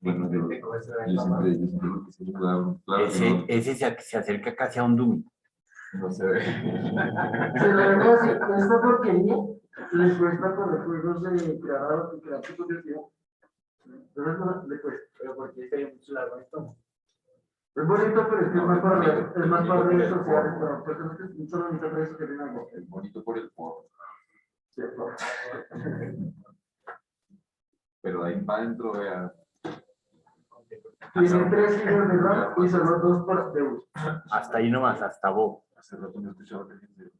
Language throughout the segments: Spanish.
Bueno, yo siempre lo que se claro, Ese se acerca casi a un Doom. no se ve. Se le ve así, esta porquería le cuesta con los juegos de crear su curiosidad. Entonces no le cuesta, pero porque sería mucho largo esto. Es bonito, pero es que es más para redes sociales, pero personas que solo necesitan redes sociales en algo. Es bonito por el porno. ¿Cierto? Pero ahí para adentro, vea. Tiene 3 gigas de RAM y solo 2 de uso. Hasta ahí nomás, hasta vos. Hace rato no escuchaba que gente.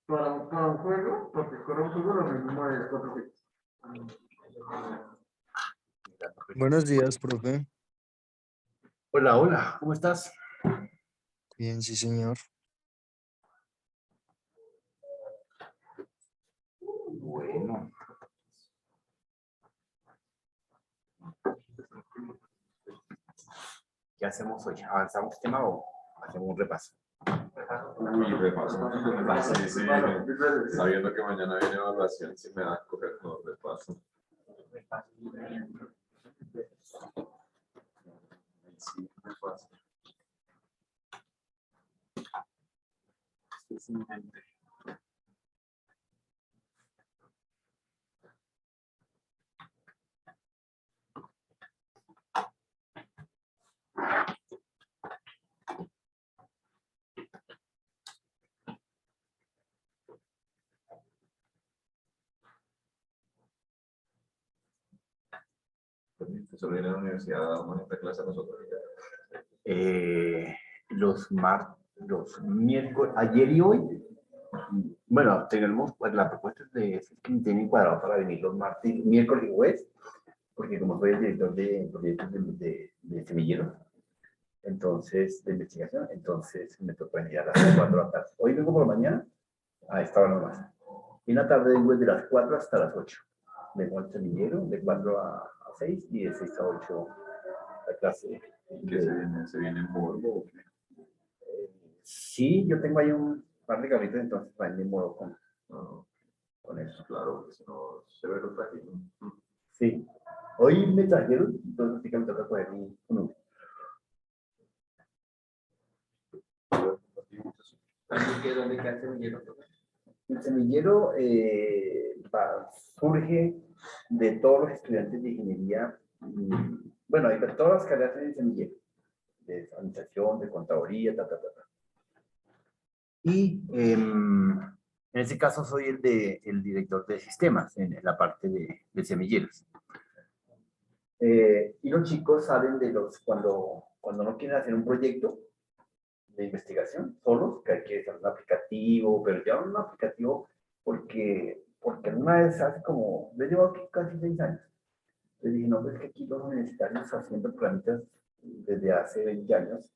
Para un juego, porque corre un juego, lo mismo es 4 gigas. Buenos días, profe. Hola, hola, ¿cómo estás? Bien, sí, señor. Bueno. ¿Qué hacemos hoy? ¿Avanzamos tema o hacemos un repaso? Uy, repaso. Sí, sí. Sabiendo que mañana viene evaluación, si me da a coger todo repaso. Sí, repaso. Es un ente. Solo viene a la universidad a dar esta clase a nosotros. Los miércoles, ayer y hoy, bueno, tenemos pues, la propuesta de que me tienen cuadrado para venir los martes, miércoles y jueves, porque como soy el director de proyectos de semilleros, entonces, de investigación, entonces me toca venir a las 4 de la tarde. Hoy vengo por la mañana, a esta hora nomás. Y en la tarde vengo desde las 4 hasta las 8. Vengo al semillero de 4 a 6 y de 6 a 8 la clase. ¿Qué se viene en Morbo o qué? Sí, yo tengo ahí un par de cabritos, entonces van de modo con eso. Claro, porque si no se ve lo trágico. Sí. Hoy me trajeron, entonces sí que me toca coger un Uber. ¿Dónde queda el semillero? El semillero surge de todos los estudiantes de ingeniería, bueno, hay de todas las carreras en el semillero, de administración, de contaduría, Y en ese caso soy el director de sistemas en la parte de semilleros. Y los chicos saben cuando no quieren hacer un proyecto de investigación solos, que hay que hacer un aplicativo, pero ya un aplicativo porque una vez hace como, yo llevo aquí casi 6 años, les dije, no, pues que aquí los universitarios haciendo programitas desde hace 20 años,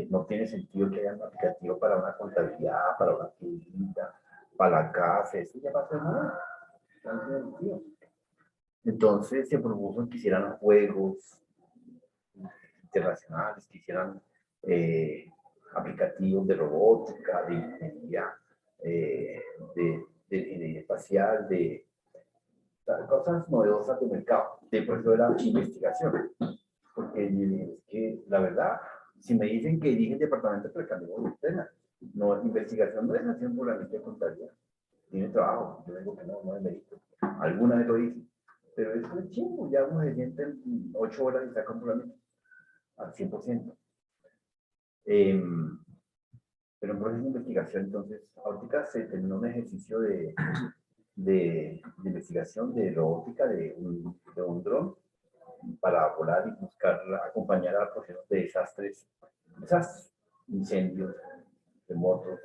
no tiene sentido que haya un aplicativo para una contabilidad, para una tiendita, para la casa, eso ya va a ser nada. Entonces se propuso que hicieran juegos internacionales, que hicieran aplicativos de robótica, de ingeniería, de ingeniería espacial, de cosas novedosas de mercado. Por eso era investigación. Porque es que la verdad, si me dicen que dirigen departamento, pero cambiamos de tema. No, investigación no es hacer puramente de contabilidad. Tiene trabajo. Yo digo que no es mérito. Alguna vez lo hice. Pero es un chingo. Ya uno se siente en 8 horas y saca un programa al 100%. Pero en proceso de investigación, entonces, ahorita se terminó un ejercicio de investigación de robótica de un dron para volar y buscar acompañar a procesos de desastres, incendios, terremotos,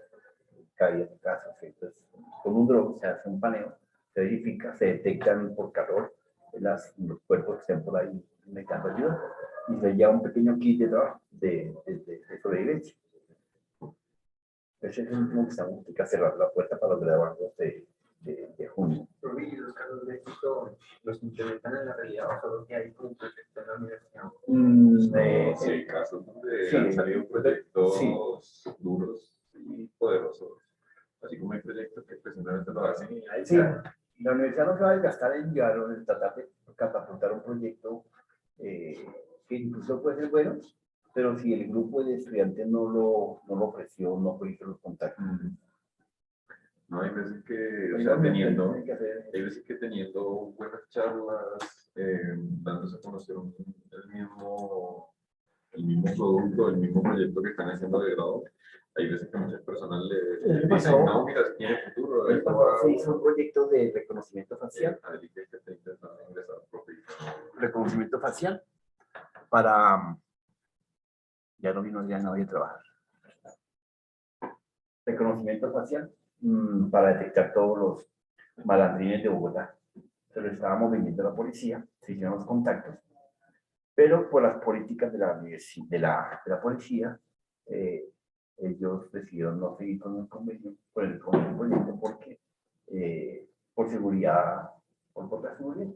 caídas de casas. Entonces, con un dron se hace un paneo, se verifica, se detectan por calor los cuerpos que estén por ahí necesitando ayuda y se lleva un pequeño kit de trabajo de sobrevivencia. Ese es el último que estamos, hay que cerrar la puerta para los graduados de junio. ¿Y los casos de éxito los implementan en la realidad o solo que hay un proyecto en la universidad? Sí, casos donde han salido proyectos duros y poderoso, así como hay proyectos que pues simplemente lo hacen y ahí Sí, está. la universidad no se va a desgastar en llevar o en tratar de catapultar un proyecto que incluso puede ser bueno, pero si el grupo de estudiantes no lo ofreció, no hizo los contactos. No, hay veces que, o sea, Igualmente, teniendo, hay que hacer- hay veces que teniendo buenas charlas, dándose a conocer el mismo producto, el mismo proyecto que están haciendo de grado, hay veces que muchas personas le El año dicen, pasado- no, mira, tiene futuro, el esto pasado va se hizo un proyecto de reconocimiento facial, a que está intentando ingresar profe. reconocimiento facial para, ya no vino ya nadie a trabajar. Reconocimiento facial para detectar todos los malandrines de Bogotá. Se lo estábamos vendiendo a la policía, se hicieron los contactos, pero por las políticas de de la policía, ellos decidieron no seguir con el convenio, con el proyecto, porque por seguridad, por la seguridad,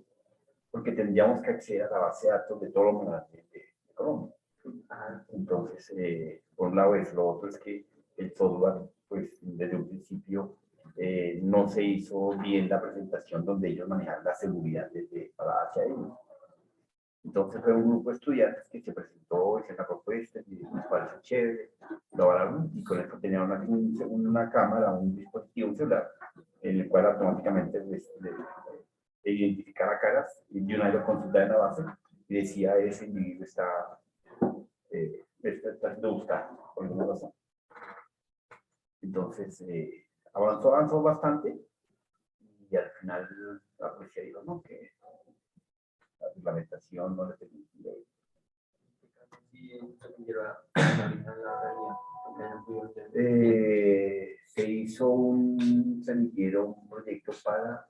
porque tendríamos que acceder a la base de datos de todos los malandrines de Colombia. Entonces, por un lado eso, lo otro es que el software, pues desde un principio no se hizo bien la presentación donde ellos manejan la seguridad para hacia ellos. Entonces fue un grupo de estudiantes que se presentó, hicieron la propuesta, y les pareció chévere, lo avalaron y con esto tenían una cámara, un dispositivo, un celular, en el cual automáticamente le identificaba caras y de una vez lo consultaba en la base y decía ese individuo está siendo buscado por alguna razón. Entonces avanzó bastante y al final la policía dijo no, que la reglamentación no le permitía. Sí, se analizar la realidad, porque no pudieron entender. Se hizo un proyecto para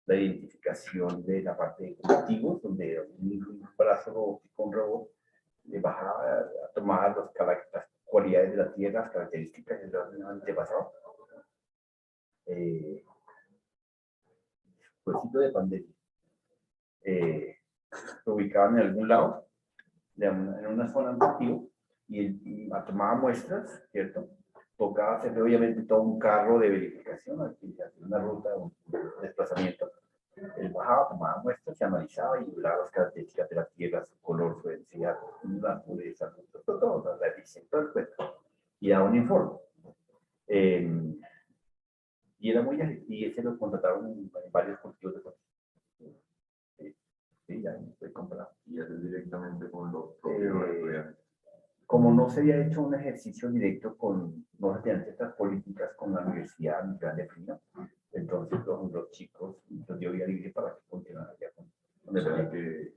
la identificación de la parte de cultivos, donde un brazo robótico, un robot, le bajaba a tomar las cualidades de la tierra, las características del antepasado. Fue sitio de pandemia. Se ubicaban en algún lado, en una zona de cultivo, y tomaba muestras, ¿cierto? Tocaba hacer obviamente todo un carro de verificación, aquí hacer una ruta, un desplazamiento. Él bajaba, tomaba muestras, se analizaba y miraba las características de la tierra, su color, su densidad, la pureza, todo, la eficiencia, todo el cuento. Y daba un informe. Y era muy ágil, y ese lo contrataron en varios cultivos de cosas. Sí, ya estoy comprado. Y hacer directamente con los propios estudiantes. Como no se había hecho un ejercicio directo no se tenían ciertas políticas con la universidad ni plan de frío, entonces los chicos los dio vía libre para que continuaran allá con O el sea, proyecto.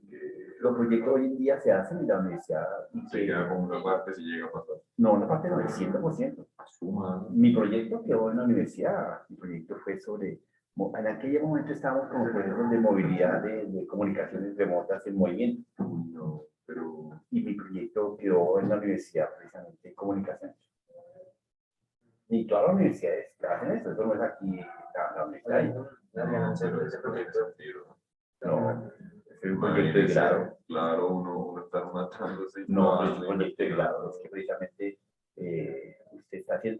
que Los proyectos hoy en día se hacen en la universidad. se queda con una parte si llega a pasar. No, una parte no, el 100%. Suma. Mi proyecto quedó en la universidad. Mi proyecto fue sobre. En aquel momento estábamos como proyectos de movilidad de comunicaciones remotas en movimiento. No, pero Y mi proyecto quedó en la universidad precisamente en comunicaciones. Y todas las universidades hacen eso no es aquí la universidad. La ganancia de ese proyecto. No, es un proyecto de grado. Claro, uno está matándose. Y No, es un trabajando, proyecto de grado. Es que precisamente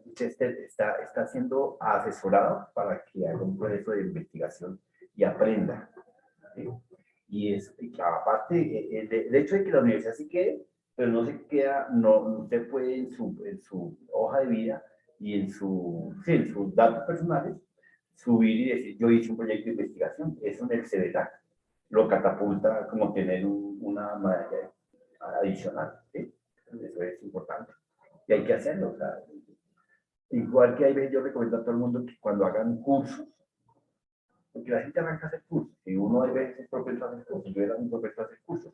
usted está siendo asesorado para que haga un proceso de investigación y aprenda. ¿Sí? Y aparte, el hecho de que la universidad sí quede, pero no se queda, no usted puede en su hoja de vida y en sus datos personales subir y decir, yo hice un proyecto de investigación, eso en el CBLAC lo catapulta como tener una medalla adicional, ¿sí? Eso es importante y hay que hacerlo, o sea, igual que hay veces yo recomiendo a todo el mundo que cuando hagan cursos, porque la gente arranca a hacer cursos, y uno hay veces es propenso a hacer cursos, yo era muy propenso a hacer cursos,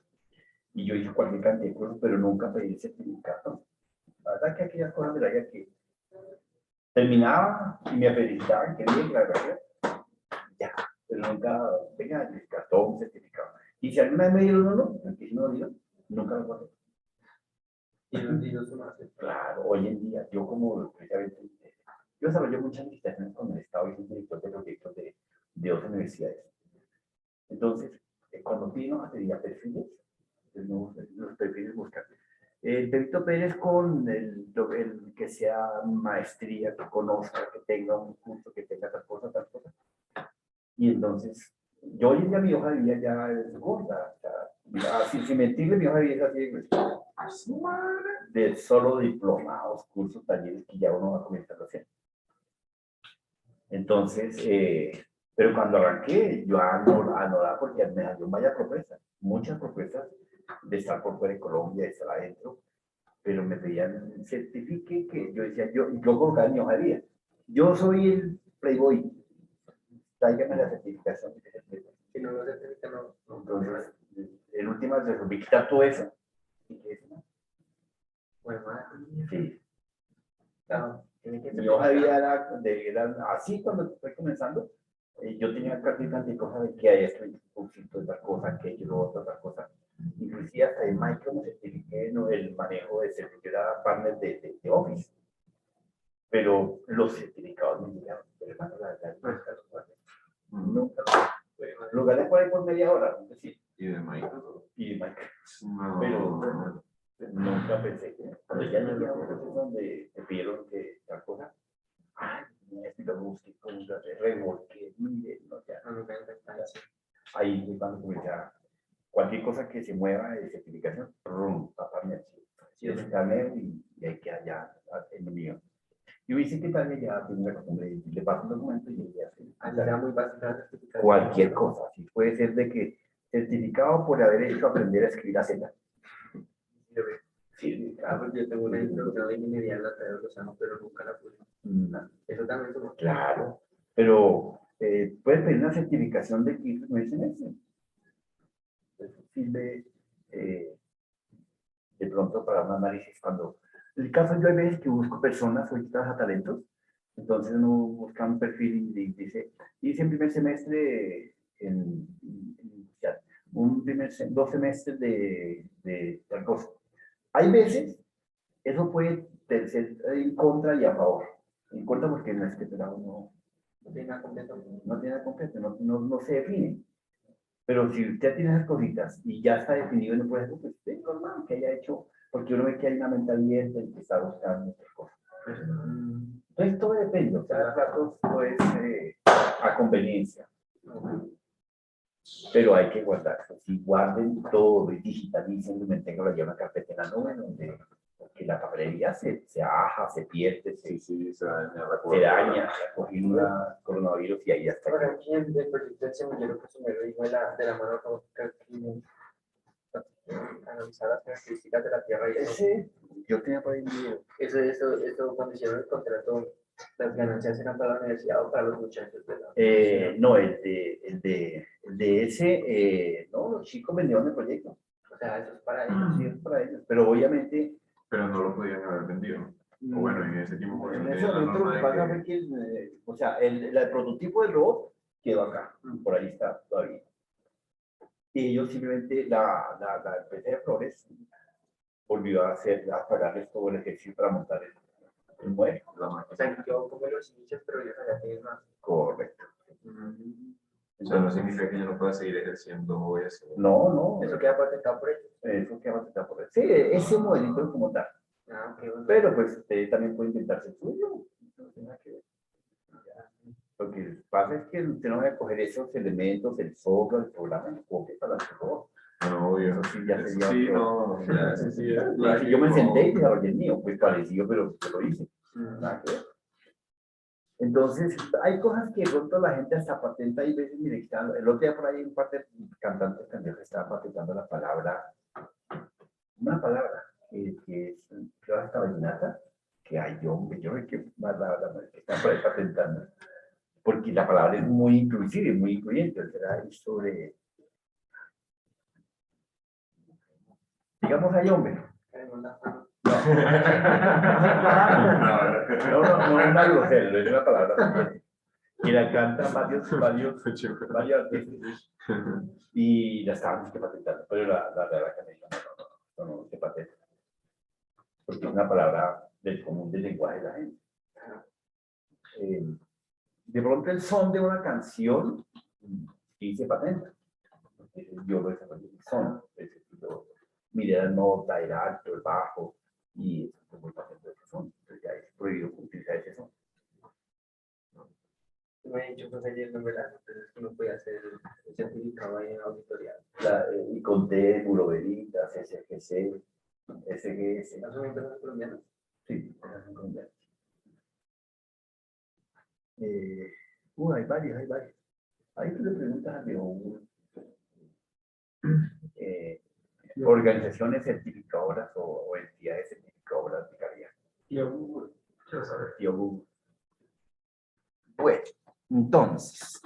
y yo hice cualquier cantidad de cursos, pero nunca pedí el certificado. La verdad que aquellas cosas de la vida que terminaba y me felicitaban, que bien, la verdad, ya, pero nunca, venga, todo un certificado. Y si alguna vez me dieron uno, aquí si no lo dieron, nunca lo pasé. Y el olvido se hace. Claro, hoy en día, yo como precisamente, yo desarrollé muchas licitaciones con el Estado y soy director de proyectos de otras universidades. Entonces, cuando vino a pedir perfiles, los perfiles buscan El Pepito Pérez con el que sea maestría, que conozca, que tenga un curso, que tenga tal cosa, tal cosa. Y entonces, yo hoy en día mi hoja de vida ya es gorda. O sea, así, sin mentirle, mi hoja de vida es así de solo diplomados, cursos, talleres que ya uno va a comenzar a hacer. Entonces, pero cuando arranqué, yo anodaba porque me salió vaya propuestas, muchas propuestas de estar por fuera de Colombia, de estar adentro, pero me pedían certifique que yo decía, yo colocaba en mi hoja de vida. Yo soy el Playboy, tráigame la certificación. Si no lo certifica, no. Entonces, en últimas resolví quitar todo eso. Bueno, Sí. claro, tiene que Mi ser. hoja de vida era así cuando estoy comenzando. Yo tenía cartitas de cosas de que hay esto, un poquito de tal cosa, aquello, lo otro, tal cosa. Inclusive hasta en Micro me certifiqué, ¿no? El manejo de servicio, era partner de Office. Pero los certificados me llegaron. Pero hermano, la verdad, nunca lo gané por ahí por media hora, es decir, Y de Microsoft. y de Micro. No. Pero nunca pensé que cuando ya llegué a un proceso donde te pidieron que tal cosa, ay, esto lo busqué, como remolqué, mire, no, ya, No, nunca intentan, sí. ahí es cuando comencé a cualquier cosa que se mueva de certificación, rum, taparme así, sí, es escaneo y hay que allá en el mío. Yo hice que también ya tengo la costumbre, le paso un documento y ya se Allí era muy básica la certificación. cualquier cosa, sí, puede ser de que certificado por haber hecho aprender a escribir a Z. Sí, Claro, yo tengo una introducción de ingeniería en la Tarea de Lozano, pero nunca la pude. no. Eso también es Claro, pero puedes pedir una certificación de 15 meses. Eso sirve de pronto para un análisis cuando... En el caso yo hay veces que busco personas solicitadas a talentos, entonces uno busca un perfil y dice, hice en primer semestre ya, dos semestres de tal cosa. Hay veces, eso puede ser en contra y a favor. En contra porque no es que uno no tiene nada completo. no tiene nada concreto, no se define. Pero si usted tiene esas cositas y ya está definido en el proceso, pues es normal que haya hecho, porque uno ve que hay una mente abierta y que está buscando otras cosas. Entonces todo depende, o sea, todo es a conveniencia. Pero hay que guardar, si guarden todo y digitalicen y manténganlo ya en una carpeta en la nube, donde porque la papelería se aja, se pierde, Se daña, coger una coronavirus y ahí ya está. Ahora, aquí el proyecto del semillero consumero dijo de la mano robótica que analizar las características de la tierra y eso. Yo tenía por ahí un video. Eso, cuando hicieron el contrato, las ganancias eran para la universidad o para los muchachos de la No, el de ese, no, los chicos vendieron el proyecto. O sea, eso es para ellos. Sí, es para ellos. Pero obviamente, Pero no lo podían haber vendido. O bueno, en ese tiempo por eso en ese tenía la momento lo norma que de pasa que- fue que, o sea, el prototipo del robot quedó acá, por ahí está todavía. Y ellos simplemente, la empresa de Flores volvió a pagarles todo el ejercicio para montar el mueble. la O máquina. sea, yo como los inicios, pero ellos allá tienen más. Correcto. O sea, no significa que yo no pueda seguir ejerciendo eso. No, Eso queda patentado por ellos. eso que va a estar por ahí. Sí, ese modelito como tal. Ah, qué bueno. Pero pues usted también puede inventarse el suyo. No tiene nada que ver. Lo que pasa es que usted no va a coger esos elementos, el software, el programa, el copia para hacer todo. No, obvio. Eso sí ya Eso sería sí, otro. no, ya, ese sí es Si yo me senté y desarrollé el mío, pues parecido, pero lo hice. Nada que ver. Entonces, hay cosas que de pronto la gente hasta patenta y veces, mire, el otro día por ahí un par de cantantes también estaban patentando la palabra, una palabra que es, creo hasta vallenata, que hay hombre, yo sé que más la que están por ahí patentando, porque la palabra es muy inclusiva, muy incluyente, será sobre, digamos, hay hombre. No, una grosera, no es una palabra. Y la cantan varios artistas y la estaban patentando, pero la Real Academia no se patenta. Porque es una palabra del común del lenguaje de la gente. De pronto el son de una canción sí se patenta. Yo lo desarrollé el son, ese estilo mire la nota, el alto, el bajo, y eso es muy paciente de ese son. Entonces ya es prohibido utilizar ese son. Me he dicho que ayer no me la entonces uno puede hacer el certificado ahí en auditoría. Y conté buroveritas, SGC, SGS. ¿No son empresas colombianas? Sí, esas son colombianas. Hay varios, hay varios. Ahí tú le preguntas a León, organizaciones certificadoras o entidades certificadoras de calidad. Y a Google. Se lo sabe. Tío Google. Bueno, entonces,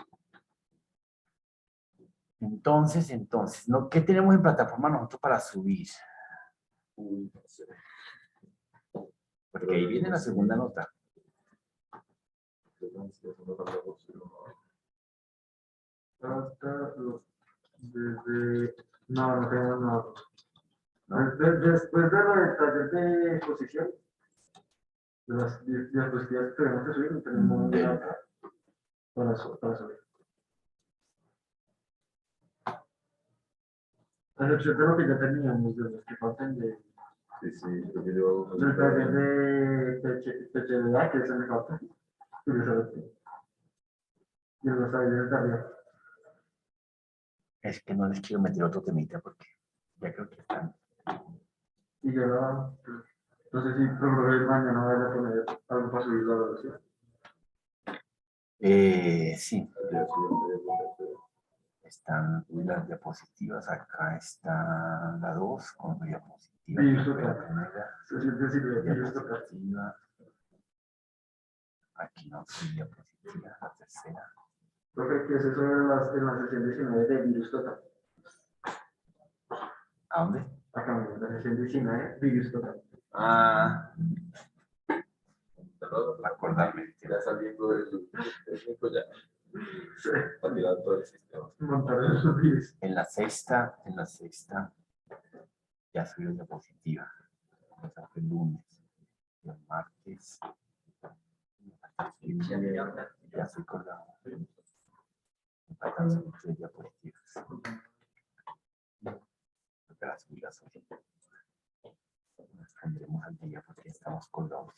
¿no? ¿Qué tenemos en plataforma nosotros para subir? Uy, no sé. Porque ahí viene la segunda nota. Desde. No, no tenemos nada. ¿No? Después de lo del taller de exposición, de las diapositivas que tenemos que subir, no tenemos nada para subir. A excepción de lo que ya teníamos, de los que faltan Sí, sí, creo que yo. del taller de PHDA, que es el que falta. Curiosamente. Y en los talleres de arriba. Es que no les quiero meter otro temita porque ya creo que están. Y yo no sé si programa mañana vaya a poner algo para subir la versión. Sí, están las diapositivas. Acá está la 2 con diapositiva. Sí, que eso fue la está. primera Se siente sirve, y esto acá. diapositiva. Aquí no hay diapositiva, la tercera. Creo que es eso en la sesión 19 de virus total. ¿A dónde? Acá en la sesión 19, virus total. Ah, acordarme. Ya saliendo del técnico ya. Para tirar todo el sistema. Montar esos virus. En la sexta ya subió diapositiva. O sea, fue el lunes. El martes. Ya estoy colgado. Me faltan solo 3 diapositivas. Para las subirlas hoy. Nos pondremos al día porque estamos colgados.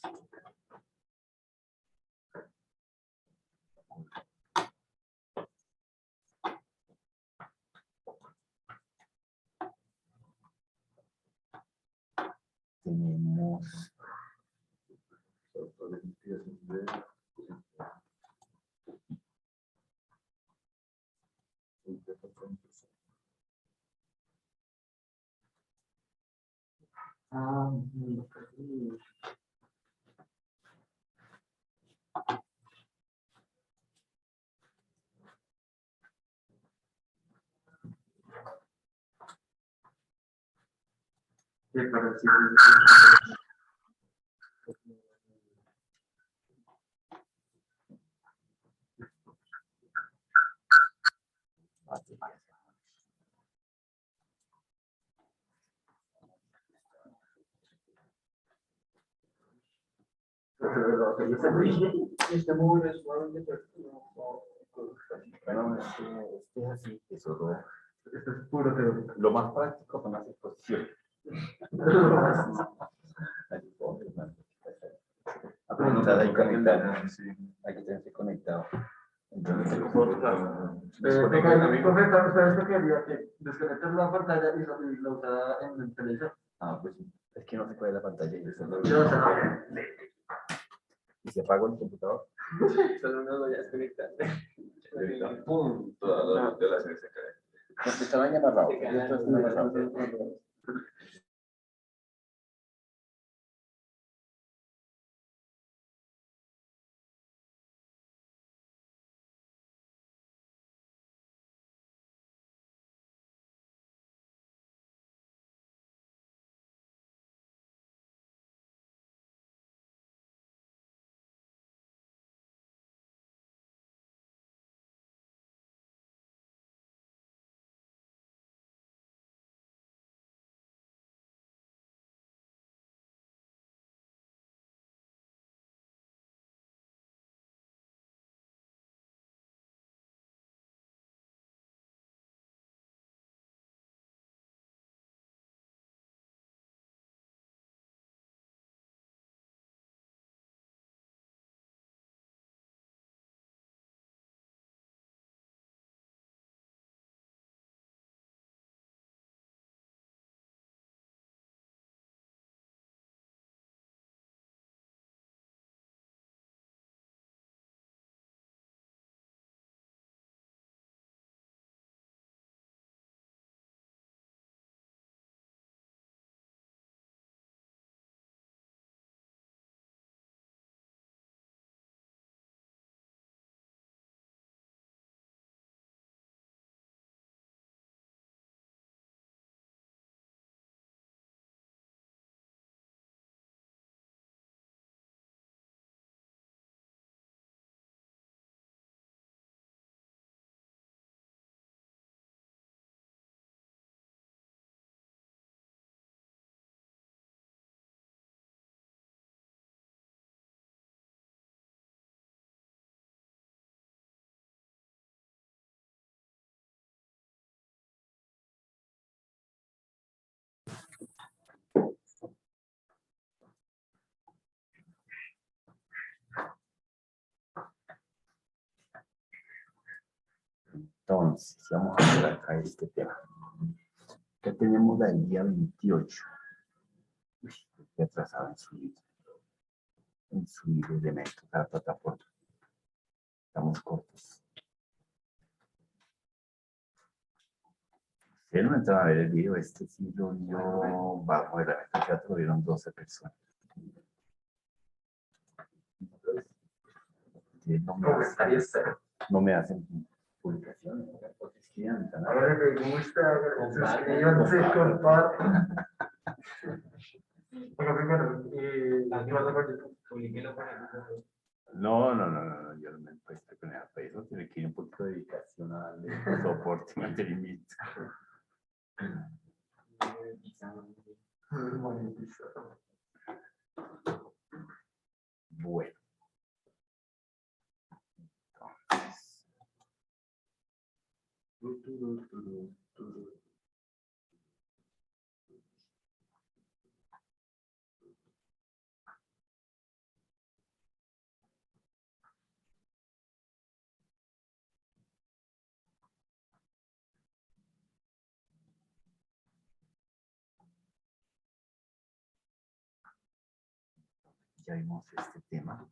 Tenemos Ah, sí, para el siguiente. Este módulo es suave, pero bueno, este es así, eso Esto es puro teórico. lo más práctico son las exposiciones. Conectada y conectado. Hay que tenerse conectado. Entonces, ¿Sabes qué quería? Que desconectes la pantalla y la usara en el televisor. pues es que no se puede la pantalla y eso no. Yo, o sea, ¿Y se apagó el computador? solo uno lo voy a desconectar. Pum, toda la tela se cae. Porque estaban amarrados. Se cae Esto es amarrado. Entonces, vamos a ver acá este tema. Ya tenemos la del día 28. Uy, estoy atrasado en subir elementos a la plataforma. Estamos cortos. Ustedes no entraron a ver el video, este sí lo vio bajo el teatro, lo vieron 12 personas. Ustedes no me hacen publicaciones, porque escriban, ¿no? Ahora me gusta, suscríbanse, compartan. Bueno, primero, ¿qué vas a hacer? Publiquélo para el No, yo no me he puesto con el peso, tiene que ir un poquito de dedicación a darle soporte y mantenimiento. Bueno. Entonces. Ya vimos este tema.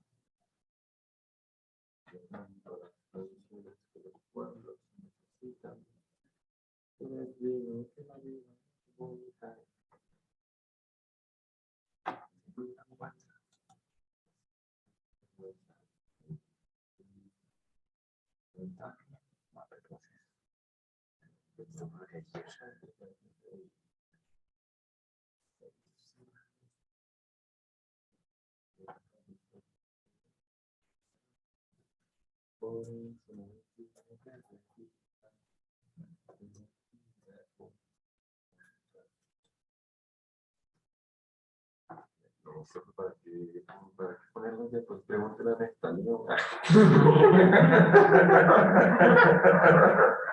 No sé para qué ponernos de pues pregúntale a Nestalino.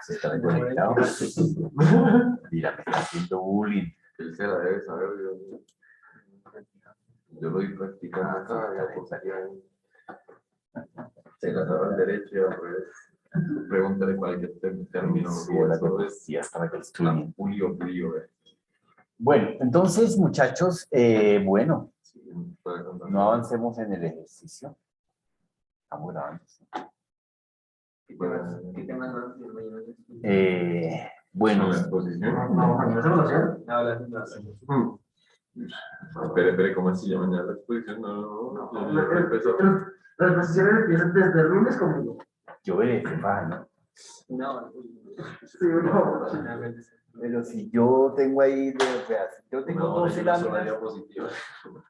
Se están conectados. Mira, me está haciendo bullying. Él se la debe saber. Yo lo vi practicar acá, ya pues allá se la sabe al derecho y al revés. Pregúntale cualquier término. La cortesía para que estudien. Julio. Bueno, entonces, muchachos, bueno, Sí, para contar. no avancemos en el ejercicio. Estamos grabando. ¿Qué temas van a ser mañana? Bueno, La exposición. No, ¿eso lo hacían? No, las hacemos. Espere, ¿cómo así llama ya la exposición? No, ya empezó. Las exposiciones empiezan desde el lunes conmigo. yo veré, ¿no? No, Sí, no. Pero si yo tengo ahí yo tengo No, 12 yo no soy láminas, diapositiva.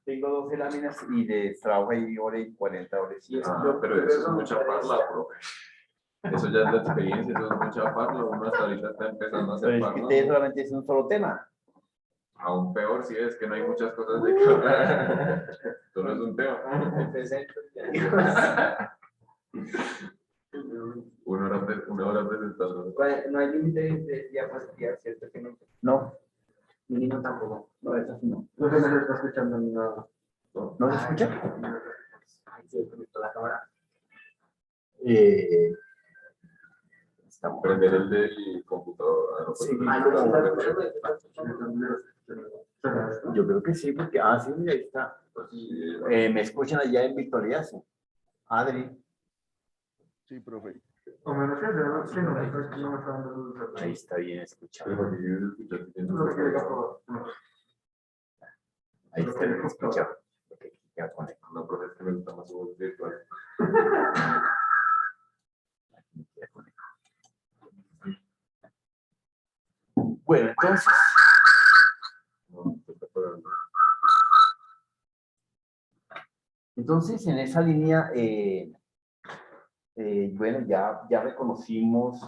tengo 12 láminas y de trabajo ahí hora y 40 horas. Pero eso es mucha parla, profe. Eso ya es la experiencia, eso es mucha parla. Uno hasta ahorita está empezando a Pero hacer es que parla. ustedes solamente es un solo tema. Aún peor si es que no hay muchas cosas de que hablar. Esto no es un tema. Una hora presentando. No hay límite de diapositivas, ¿cierto? Que no. No, Mínimo tampoco. no, eso sí no. No se me está escuchando ni nada. ¿No se escucha? Ay, se conectó la cámara. Estamos. Prender el del computador. Sí, Ay, como- no, Yo creo que sí, porque, sí, mira, ahí está. Sí, Me escuchan allá en Victoriazo. Adri, Sí, profe. O menos que no, sí, no me está dando ahí está bien escuchado. pero porque yo escuché que tiene lo que diga un- todo. Ahí está bien escuchado. Ok, ya conecto. No, profe, es que me gusta más su voz virtual. Ya conecto. Bueno, entonces, No, está apagando. en esa línea, bueno, ya reconocimos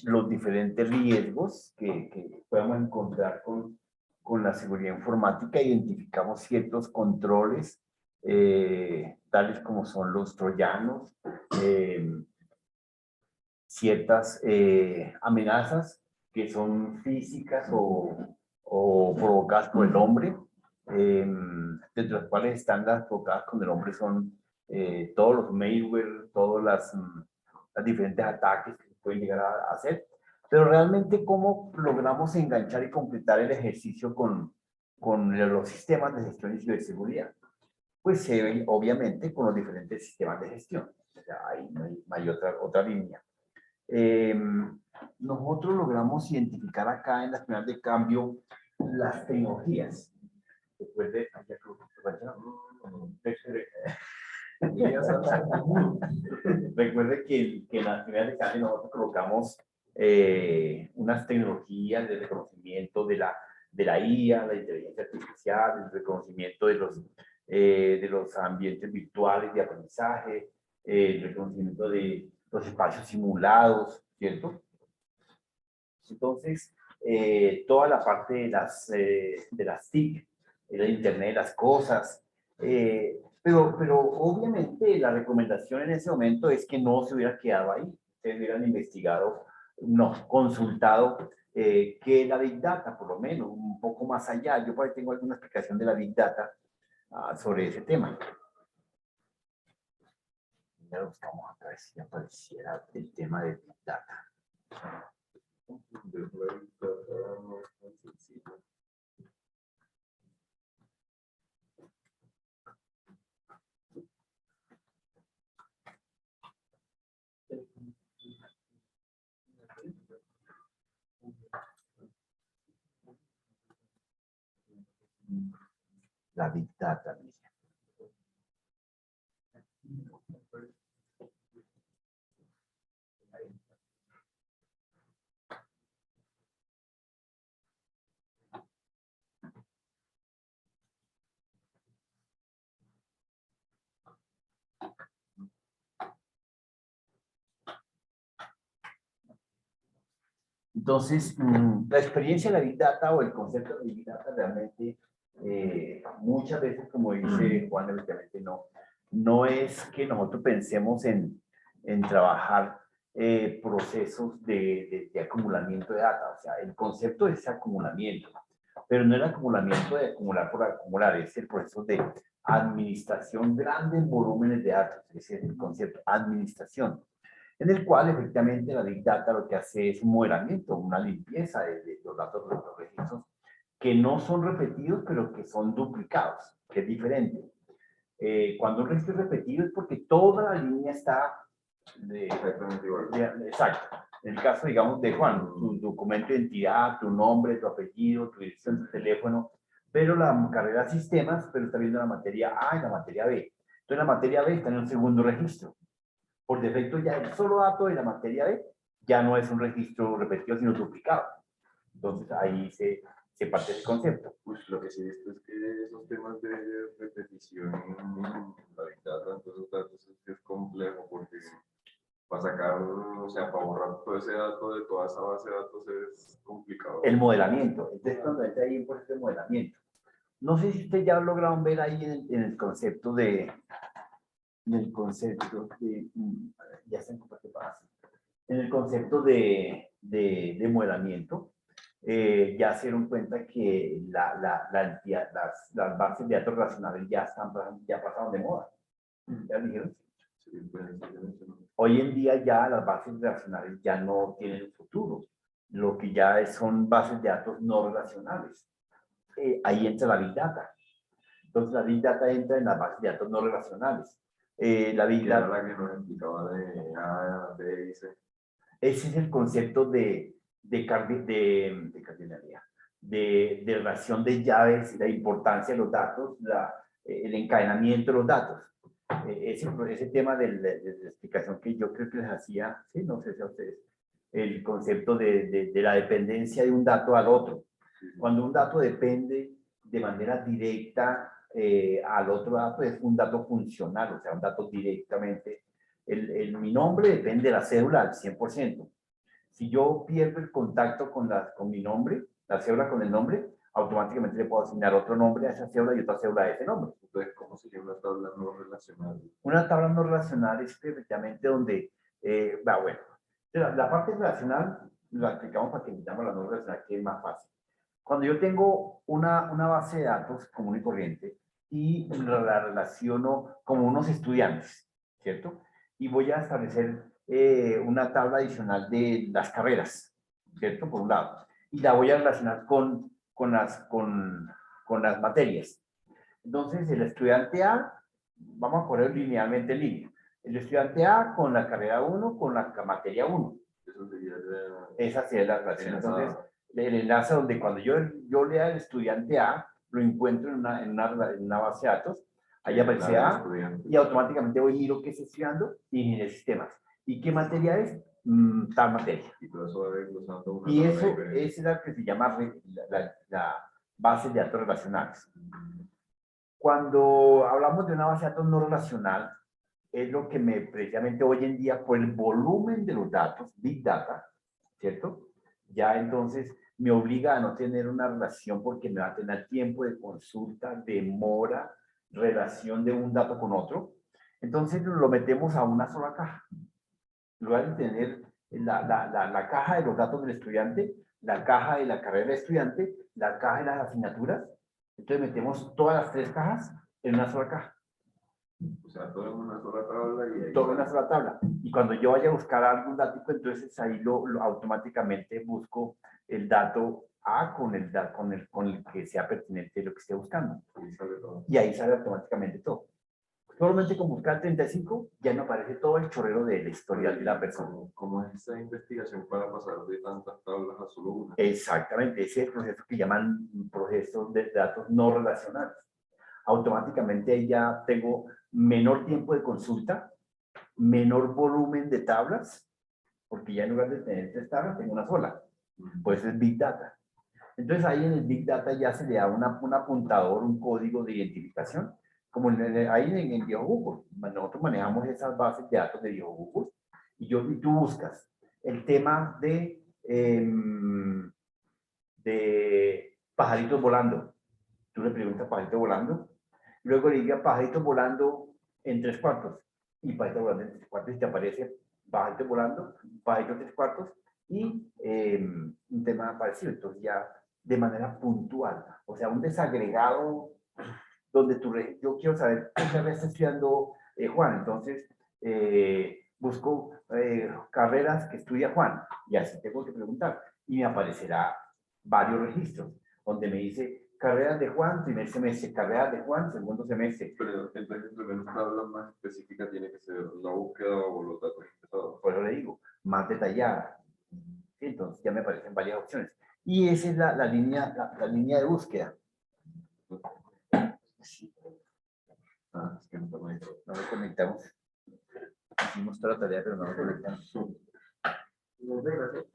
los diferentes riesgos que podemos encontrar con la seguridad informática, identificamos ciertos controles, tales como son los troyanos, ciertas amenazas que son físicas o provocadas por el hombre, entre las cuales están las provocadas con el hombre son todos los malware, todas las diferentes ataques que pueden llegar a hacer, pero realmente cómo logramos enganchar y completar el ejercicio con los sistemas de gestión y ciberseguridad. Pues se ve obviamente con los diferentes sistemas de gestión. O sea, ahí no hay otra línea. Nosotros logramos identificar acá en las primeras de cambio las tecnologías. Recuerde, recuerde que en las primeras de cambio nosotros colocamos unas tecnologías de reconocimiento de la IA, la inteligencia artificial, el reconocimiento de los ambientes virtuales de aprendizaje, el reconocimiento de los espacios simulados, ¿cierto? Entonces, toda la parte de las TIC, el Internet de las cosas, pero obviamente la recomendación en ese momento es que no se hubiera quedado ahí, ustedes hubieran investigado, no, consultado qué es la Big Data, por lo menos, un poco más allá. Yo por ahí tengo alguna explicación de la Big Data sobre ese tema. Ya lo buscamos a ver si apareciera el tema de Big Data. La Big Data, mire. Entonces, la experiencia de la Big Data o el concepto de Big Data realmente, muchas veces, como dice Juan, efectivamente no es que nosotros pensemos en trabajar procesos de acumulamiento de data. O sea, el concepto es acumulamiento, pero no el acumulamiento de acumular por acumular, es el proceso de administración, grandes volúmenes de datos, ese es el concepto, administración, en el cual efectivamente la Big Data lo que hace es un modelamiento, una limpieza de los datos de los registros que no son repetidos, pero que son duplicados, que es diferente. Cuando un registro es repetido es porque toda la línea está Exactamente igual. exacto. En el caso, digamos, de Juan, tu documento de identidad, tu nombre, tu apellido, tu dirección de teléfono, pero la carrera de sistemas, pero está viendo la materia A y la materia B. Entonces la materia B está en un segundo registro. Por defecto ya el solo dato de la materia B ya no es un registro repetido, sino duplicado. Entonces ahí se parte ese concepto. Pues lo que sí he visto es que esos temas de repetición en la Big Data, entonces datos es complejo porque para sacar, o sea, para borrar todo ese dato de toda esa base de datos es complicado. El modelamiento. Entonces cuando entra ahí un proceso de modelamiento. No sé si ustedes ya lograron ver ahí en el concepto de ya se en el concepto de modelamiento, ya se dieron cuenta que las bases de datos relacionales ya pasaron de moda. ¿Ya dijeron? Sí, pues, Hoy en día ya las bases relacionales ya no tienen futuro. Lo que ya son bases de datos no relacionales. Ahí entra la Big Data. Entonces la Big Data entra en las bases de datos no relacionales. La Big Data, la que nos explicaba de A, B y C. ese es el concepto de cardinalidad, de relación de llaves, la importancia de los datos, el encadenamiento de los datos. Ese tema de la explicación que yo creo que les hacía, sí, no sé si a ustedes, el concepto de la dependencia de un dato al otro. Cuando un dato depende de manera directa al otro dato, es un dato funcional, o sea, un dato directamente. Mi nombre depende de la cédula al 100%. Si yo pierdo el contacto con mi nombre, la cédula con el nombre, automáticamente le puedo asignar otro nombre a esa cédula y otra cédula a ese nombre. Entonces, ¿cómo sería una tabla no relacional? Una tabla no relacional es efectivamente donde, bueno, la parte relacional la aplicamos para que entendamos la no relacional, que es más fácil. Cuando yo tengo una base de datos común y corriente y la relaciono como unos estudiantes, ¿cierto? Y voy a establecer una tabla adicional de las carreras, ¿cierto? Por un lado. Y la voy a relacionar con las materias. Entonces, el estudiante A, vamos a poner linealmente en línea. El estudiante A con la carrera 1, con la materia 1. Eso sería de- Esa sería la relación. enlazada. Entonces, el enlace donde cuando yo lea al estudiante A, lo encuentro en una base de datos, ahí aparece La A, estudiante. y automáticamente voy y miro qué está estudiando y mire sistemas. ¿Y qué materia es? Tal materia. Y todo eso va desglosando una Y tabla eso diferente. es la que se llama la base de datos relacionales. Cuando hablamos de una base de datos no relacional, es lo que precisamente hoy en día, por el volumen de los datos, Big Data, ¿cierto? Ya entonces me obliga a no tener una relación porque me va a tener tiempo de consulta, demora, relación de un dato con otro. Entonces lo metemos a una sola caja. En lugar de tener la caja de los datos del estudiante, la caja de la carrera del estudiante, la caja de las asignaturas, entonces metemos todas las 3 cajas en una sola caja. O sea, todo en una sola tabla y ahí Todo en va. una sola tabla. Y cuando yo vaya a buscar algún dato, entonces ahí automáticamente busco el dato A con el que sea pertinente lo que esté buscando. Ahí sale todo. Y ahí sale automáticamente todo. Solamente con buscar 35 ya no aparece todo el chorrero de la historia de la persona. ¿Cómo es esa investigación para pasar de tantas tablas a solo una? Exactamente, ese es el proceso que llaman proceso de datos no relacionales. Automáticamente ahí ya tengo menor tiempo de consulta, menor volumen de tablas, porque ya en lugar de tener 3 tablas, tengo una sola. Pues es Big Data. Entonces ahí en el Big Data ya se le da un apuntador, un código de identificación, como ahí en Viejo Google. Nosotros manejamos esas bases de datos de Viejo Google y tú buscas el tema de pajaritos volando. Tú le preguntas pajarito volando, luego le digas pajaritos volando en 3/4 y pajarito volando en 3/4 y te aparece pajarito volando, pajarito 3/4 y un tema parecido. Entonces ya de manera puntual, o sea, un desagregado donde yo quiero saber qué carrera está estudiando Juan, entonces busco carreras que estudia Juan y así tengo que preguntar y me aparecerá varios registros donde me dice carreras de Juan, primer semestre, carreras de Juan, segundo semestre. Pero entonces, entre menos tablas más específica tiene que ser la búsqueda o los datos ingresados. Por eso le digo, más detallada. ¿Sí? Entonces ya me aparecen varias opciones. Y esa es la línea de búsqueda. Ah, es que no está muy No lo conectamos. Hicimos toda la tarea, pero no lo conectamos. Muchas gracias.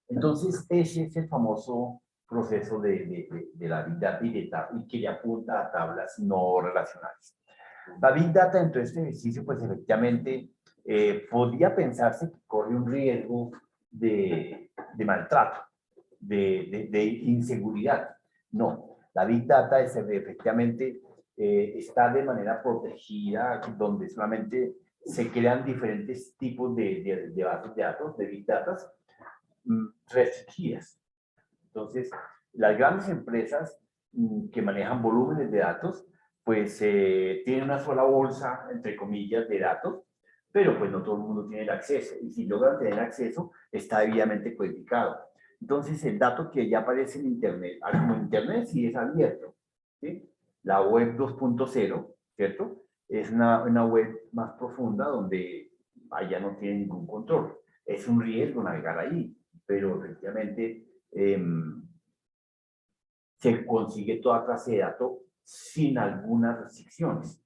Entonces, ese es el famoso proceso de la Big Data y que le apunta a tablas no relacionales. La Big Data dentro de este ejercicio, pues efectivamente, podría pensarse que corre un riesgo de maltrato, de inseguridad. No, la Big Data efectivamente está de manera protegida, donde solamente se crean diferentes tipos de bases de datos, de Big Data, restringidas. Entonces, las grandes empresas que manejan volúmenes de datos, pues tienen una sola bolsa, entre comillas, de datos, pero pues no todo el mundo tiene el acceso. Y si logran tener acceso, está debidamente codificado. Entonces, el dato que ya aparece en Internet, como Internet sí es abierto, ¿sí? La web 2.0, ¿cierto? Es una web más profunda donde allá no tiene ningún control. Es un riesgo navegar ahí, pero efectivamente se consigue toda clase de datos sin algunas restricciones.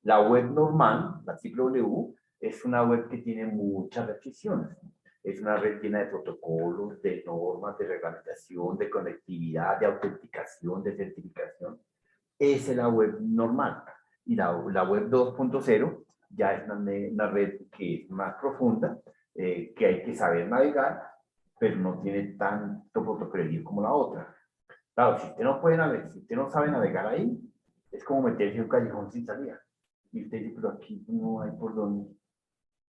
La web normal, la www, es una web que tiene muchas restricciones. Es una red llena de protocolos, de normas, de reglamentación, de conectividad, de autenticación, de certificación. Esa es la web normal. Y la web 2.0 ya es una red que es más profunda, que hay que saber navegar, pero no tiene tanto protocolo como la otra. Claro, si usted no puede navegar, si usted no sabe navegar ahí, es como meterse en un callejón sin salida. Y usted dice, pero aquí no hay por dónde.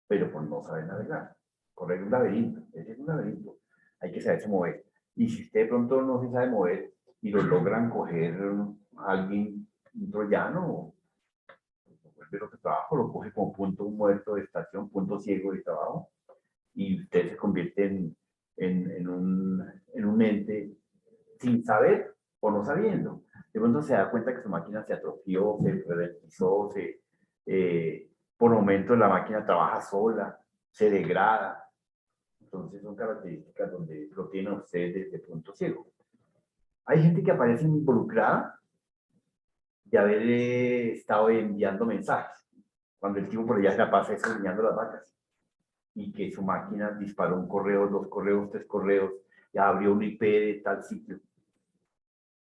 Pero pues no sabe navegar. Correr un laberinto, ese es un laberinto. Hay que saberse mover. Y si usted de pronto no se sabe mover y lo logran coger a alguien, un troyano, vuelve otro trabajo, lo coge como punto muerto de estación, punto ciego de trabajo, y usted se convierte en un ente sin saber o no sabiendo. De pronto se da cuenta que su máquina se atrofió, se ralentizó, por momentos la máquina trabaja sola, se degrada. Entonces son características donde lo tienen ustedes desde punto ciego. Hay gente que aparece involucrada de haber estado enviando mensajes, cuando el tipo por allá se la pasa enseñando las vacas, y que su máquina disparó un correo, 2 correos, 3 correos, ya abrió un IP de tal sitio,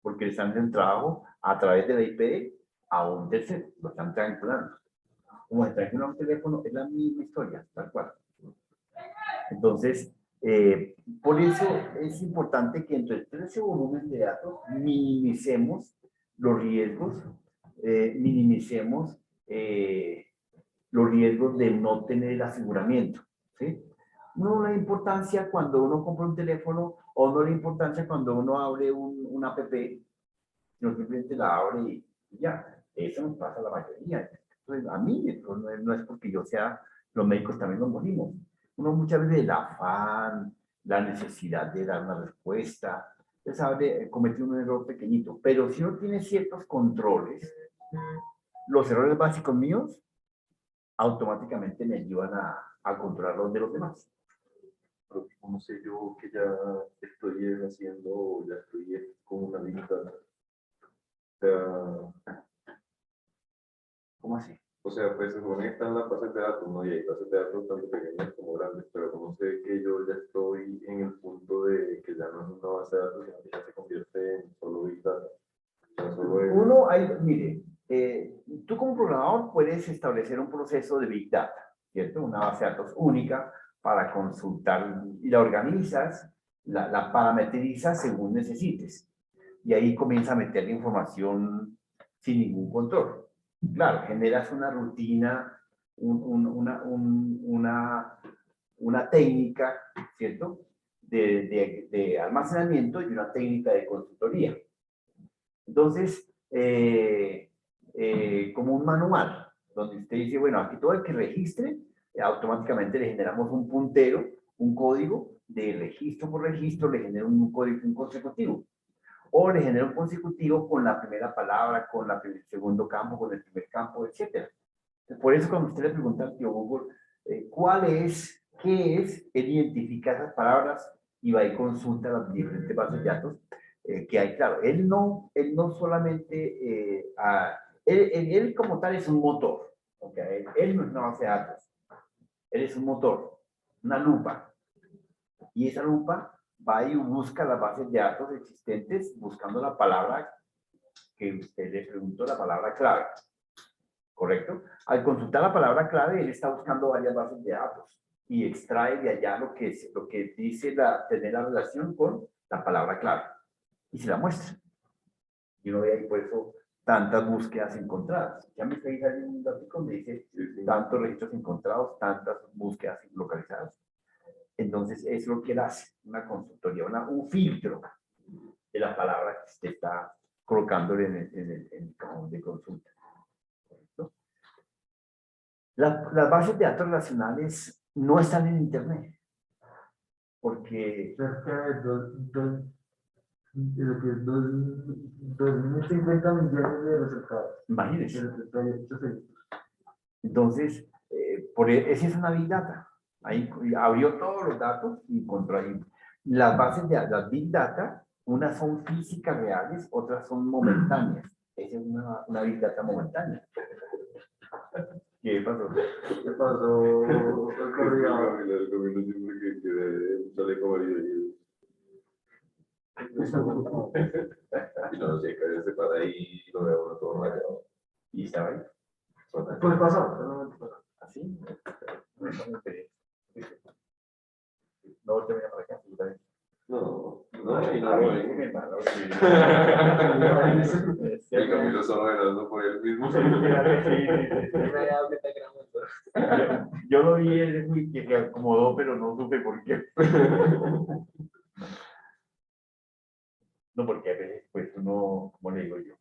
porque le están dando trabajo a través de la IP a un tercero, lo están triangulando. Como se triangula un teléfono, es la misma historia, tal cual. Entonces, por eso es importante que entre ese volumen de datos minimicemos los riesgos, minimicemos los riesgos de no tener el aseguramiento, ¿sí? No la importancia cuando uno compra un teléfono o no la importancia cuando uno abre una app, sino simplemente la abre y ya. Eso nos pasa a la mayoría. Entonces, a mí eso no es porque yo sea, los médicos también nos morimos. Uno muchas veces el afán, la necesidad de dar una respuesta, usted sabe, comete un error pequeñito, pero si uno tiene ciertos controles, los errores básicos míos automáticamente me ayudan a controlar los de los demás. Pero ¿cómo sé yo que ya estoy haciendo, ya estoy con una lista? ¿Cómo así? O sea, pues se supone que están las bases de datos, ¿no? Y hay bases de datos tanto pequeñas como grandes, pero ¿cómo sé que yo ya estoy en el punto de que ya no es una base de datos, sino que ya se convierte en solo Big Data? O sea, solo es... Uno, mire, tú como programador puedes establecer un proceso de Big Data, ¿cierto? Una base de datos única para consultar y la organizas, la parametrizas según necesites. Y ahí comienza a meter la información sin ningún control. Claro, generas una rutina, una técnica, ¿cierto? De almacenamiento y una técnica de consultoría. Entonces, como un manual, donde usted dice, bueno, aquí todo el que registre, automáticamente le generamos un puntero, un código de registro por registro, le genera un código, un consecutivo. O le genera un consecutivo con la primera palabra, con el segundo campo, con el primer campo, etc. Por eso cuando usted le pregunta al tío Google, qué es, él identifica esas palabras y va y consulta las diferentes bases de datos que hay. Claro, él no solamente, él como tal es un motor, ¿okay? Él no es una base de datos, él es un motor, una lupa. Y esa lupa va y busca las bases de datos existentes buscando la palabra que usted le preguntó, la palabra clave. ¿Correcto? Al consultar la palabra clave, él está buscando varias bases de datos y extrae de allá lo que dice tener la relación con la palabra clave y se la muestra. Y uno ve ahí por eso tantas búsquedas encontradas. Ya me estoy saliendo un dato donde dice tantos registros encontrados, tantas búsquedas localizadas. Entonces, eso es lo que él hace, una consultoría, un filtro de la palabra que usted está colocándole en el campo de consulta. ¿Correcto? Las bases de datos relacionales no están en Internet, porque... Cerca de 2.050 millones de resultados. Imagínense. Sí. Entonces, esa es una Big Data. Ahí abrió todos los datos y encontró ahí. Las bases de las Big Data, unas son físicas reales, otras son momentáneas. Esa es una Big Data momentánea. ¿Qué pasó? ¿Qué pasó? El camino siempre que sale como y no sé, que se para ahí y lo veo uno todo rayado. ¿Y estaba ahí? Pues pasó. ¿Así? No, te voy a para acá. No, y no lo ven. El camino solo ganando por él mismo. Yo lo vi, que se acomodó, pero no supe por qué. No, porque a veces, pues uno, como le digo yo,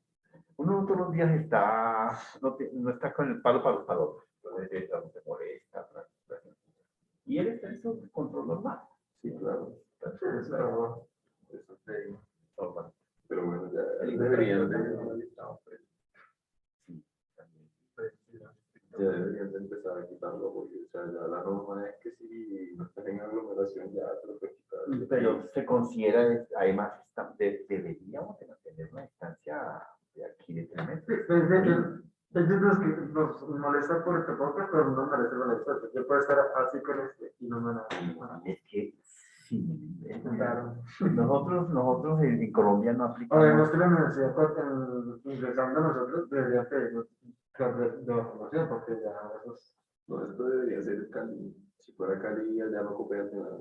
uno no todos los días está, no está con el palo para los palos. Entonces, eso se molesta. Y él está en su control normal. Sí, claro. Entonces, Eso es normal. pero bueno, ya El deberían inconveniente de, Sí, también. ya deberían de empezar a quitarlo, porque o sea, ya la norma es que si no estás en aglomeración ya te lo puedes quitar. Pero se considera, además, deberíamos de mantener una distancia de aquí de 3 metros. Ellos los que nos molestan por el tapabocas, pero no nos parece molestar. Yo puedo estar así con este y no me da nada. Es que sí, Claro. nosotros en Colombia no Además aplicamos. que la universidad, ingresando a nosotros, debería pedirnos carnet de vacunación, porque ya esos... No, esto debería ser Cali. Si fuera Cali, allá no copian nada.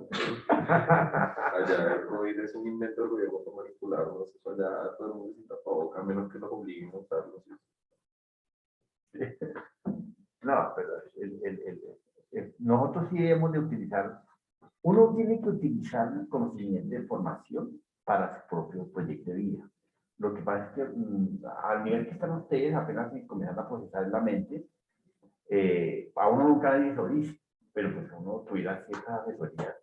Allá el COVID es un invento del gobierno para manipularnos. Eso allá todo el mundo sin tapabocas, a menos que nos obliguen a usarlo. ¿Sí? No, pero nosotros sí debemos de utilizar, uno tiene que utilizar el conocimiento de formación para su propio proyecto de vida. Lo que pasa es que al nivel que están ustedes, apenas comienzan a procesar en la mente, a uno nunca nadie lo dice, pero pues uno tuviera cierta asesoría.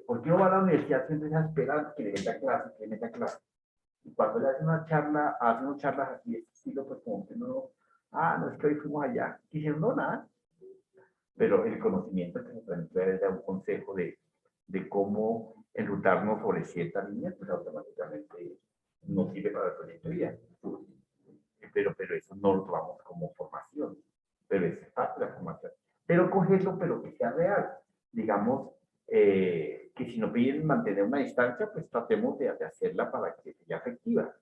Porque uno va a la universidad siempre se espera que le meta clase, que le meta clase. Y cuando le hace una charla, hace unas charlas así de este estilo, pues como que no, no es que hoy fuimos allá, diciendo no, nada. Pero el conocimiento que se transmite es un consejo de cómo enrutarnos sobre cierta línea, pues automáticamente nos sirve para el proyecto de vida. Pero eso no lo tomamos como formación, pero es parte de la formación. Pero cogerlo, pero que sea real. Digamos, que si nos piden mantener una distancia, pues tratemos de hacerla para que sea efectiva.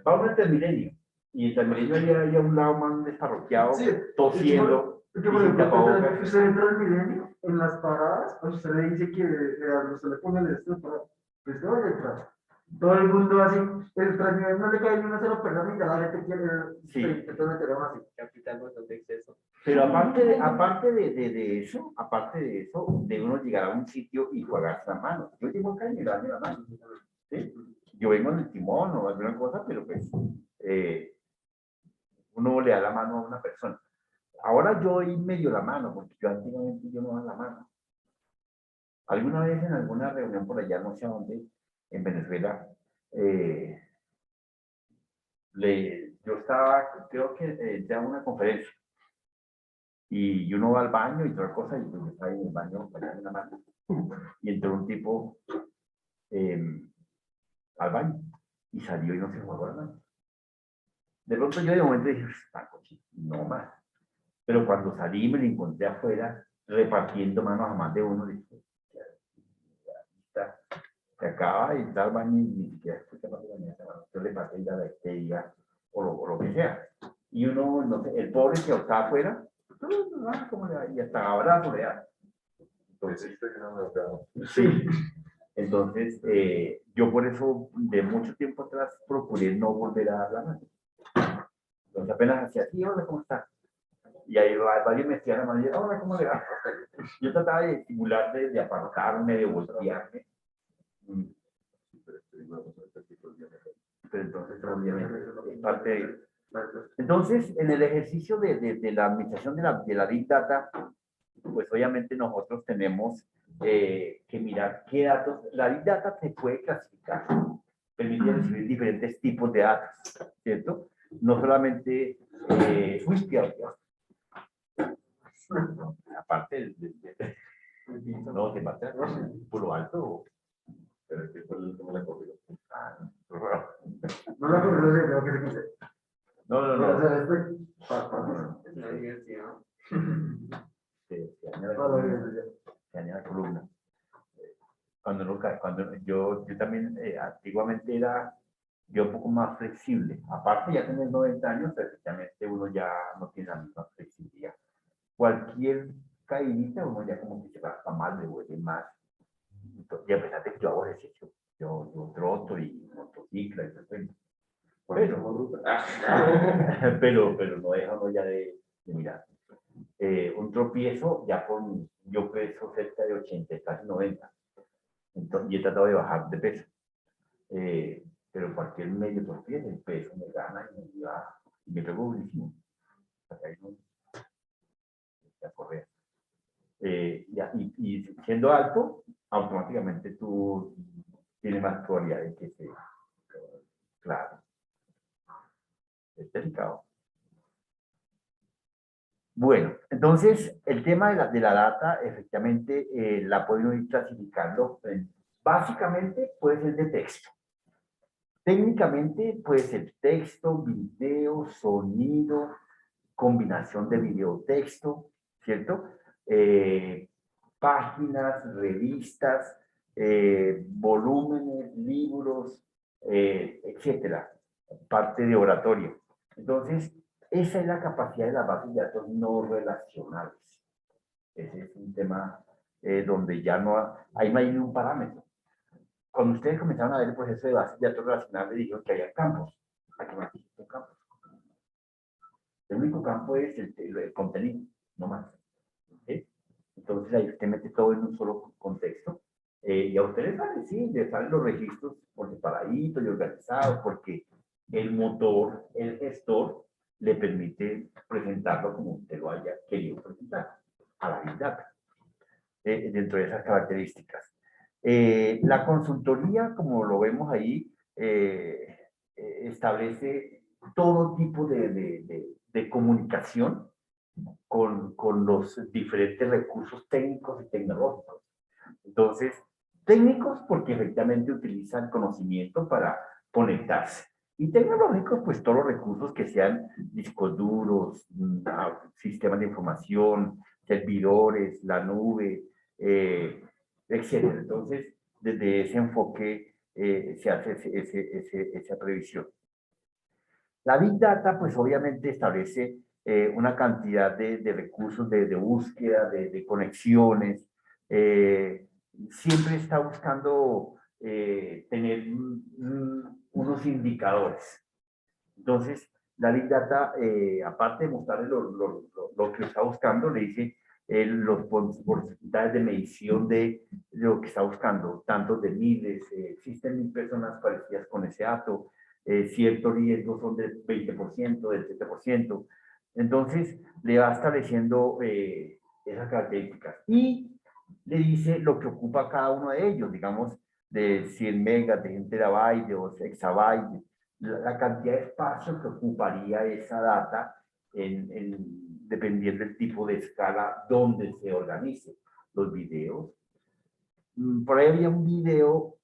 Vamos al Transmilenio. Y el Transmilenio hay a un lado más desparroqueado, Sí, tosiendo. Porque, por ejemplo, usted entra al Milenio, en las paradas, pues usted le dice que usted le pone el esto para que usted vaya a entrar. Todo el mundo así, el Transmilenio no le cae ni una sola persona y ya la gente quiere, Sí. entonces queremos así. Capital botón de exceso. Pero aparte de eso, de uno llegar a un sitio y jugarse la mano. Yo llego acá y me dan la mano. ¿Sí? Yo vengo en el timón o alguna cosa, pero pues uno le da la mano a una persona. Ahora yo doy medio la mano, porque yo antiguamente yo no daba la mano. Alguna vez en alguna reunión por allá, no sé a dónde, en Venezuela, yo estaba, creo que ya en una conferencia, y uno va al baño y otra cosa, y yo estaba ahí en el baño, en la mano, y entró un tipo al baño, y salió y no se jugó la mano. De pronto yo de momento dije, está cochino, no más. Pero cuando salí me lo encontré afuera, repartiendo manos a más de uno, dije, se acaba de entrar al baño y ni siquiera escucha más de la mía, yo le pasé ya la diga o lo que sea. Y uno, no sé, el pobre que estaba afuera, ¿cómo le va? Y hasta abrazo le da. Entonces, sí. Entonces, yo por eso de mucho tiempo atrás procuré no volver a dar la mano. Entonces apenas hacía así, hola, ¿cómo está? Y ahí varios me decían la mano, y yo, hola, ¿cómo le va? Yo trataba de estimular, de apartarme, de voltearme. Pero entonces, obviamente, parte de... Entonces, en el ejercicio de la administración de la Big Data, pues obviamente nosotros tenemos que mirar qué datos, la Big Data se puede clasificar, permite recibir diferentes tipos de datos, ¿cierto? No solamente, aparte no, te mata puro alto, pero es que fue el que me la corrió. No la corrió, creo que se quise. No. Es una diversidad. Se daña la columna. Cuando yo también antiguamente era yo un poco más flexible. Aparte ya tener 90 años, efectivamente uno ya no tiene la misma flexibilidad. Cualquier caída uno ya como que se raspa más, le vuelve más. Y a pesar de que yo hago ejercicio, yo troto y motocicla y todo eso. Pero no deja uno ya de mirar. Un tropiezo, yo peso cerca de 80, casi 90. Entonces, y he tratado de bajar de peso. pero cualquier medio torcido, el peso me gana y me pegó buenísimo. Hasta ahí no, a correr. Y siendo alto, automáticamente tú tienes más probabilidad de que se... Claro. Es delicado. Bueno, entonces el tema de la data, efectivamente, la podemos ir clasificando. Básicamente puede ser de texto. Técnicamente puede ser texto, video, sonido, combinación de video-texto, ¿cierto? Páginas, revistas, volúmenes, libros, etcétera, parte de oratorio. Entonces, esa es la capacidad de las bases de datos no relacionales. Ese es un tema donde ya ahí no hay ni un parámetro. Cuando ustedes comenzaron a ver el proceso de bases de datos relacionales, dijeron que había campos. Aquí no existen campos. El único campo es el contenido, no más. ¿Sí? Entonces ahí usted mete todo en un solo contexto. Y a ustedes salen, sí, les salen los registros por separadito y organizados, porque el motor, el gestor, le permite presentarlo como usted lo haya querido presentar, a la Big Data, dentro de esas características. La consultoría, como lo vemos ahí, establece todo tipo de comunicación con los diferentes recursos técnicos y tecnológicos. Entonces, técnicos porque efectivamente utilizan conocimiento para conectarse. Y tecnológicos, pues todos los recursos que sean discos duros, sistemas de información, servidores, la nube, etcétera. Entonces, desde ese enfoque se hace esa previsión. La Big Data, pues obviamente establece una cantidad de recursos de búsqueda, de conexiones. Siempre está buscando tener unos indicadores. Entonces, la Big Data, aparte de mostrarle lo que está buscando, le dice los porcentajes de medición de lo que está buscando, tantos de miles, existen 1000 personas parecidas con ese dato, ciertos riesgos son del 20%, del 7%. Entonces, le va estableciendo esas características y le dice lo que ocupa cada uno de ellos, digamos, de 100 megas, de 1 terabyte, de 2 exabytes, la cantidad de espacio que ocuparía esa data dependiendo del tipo de escala donde se organice los videos. Por ahí había un video,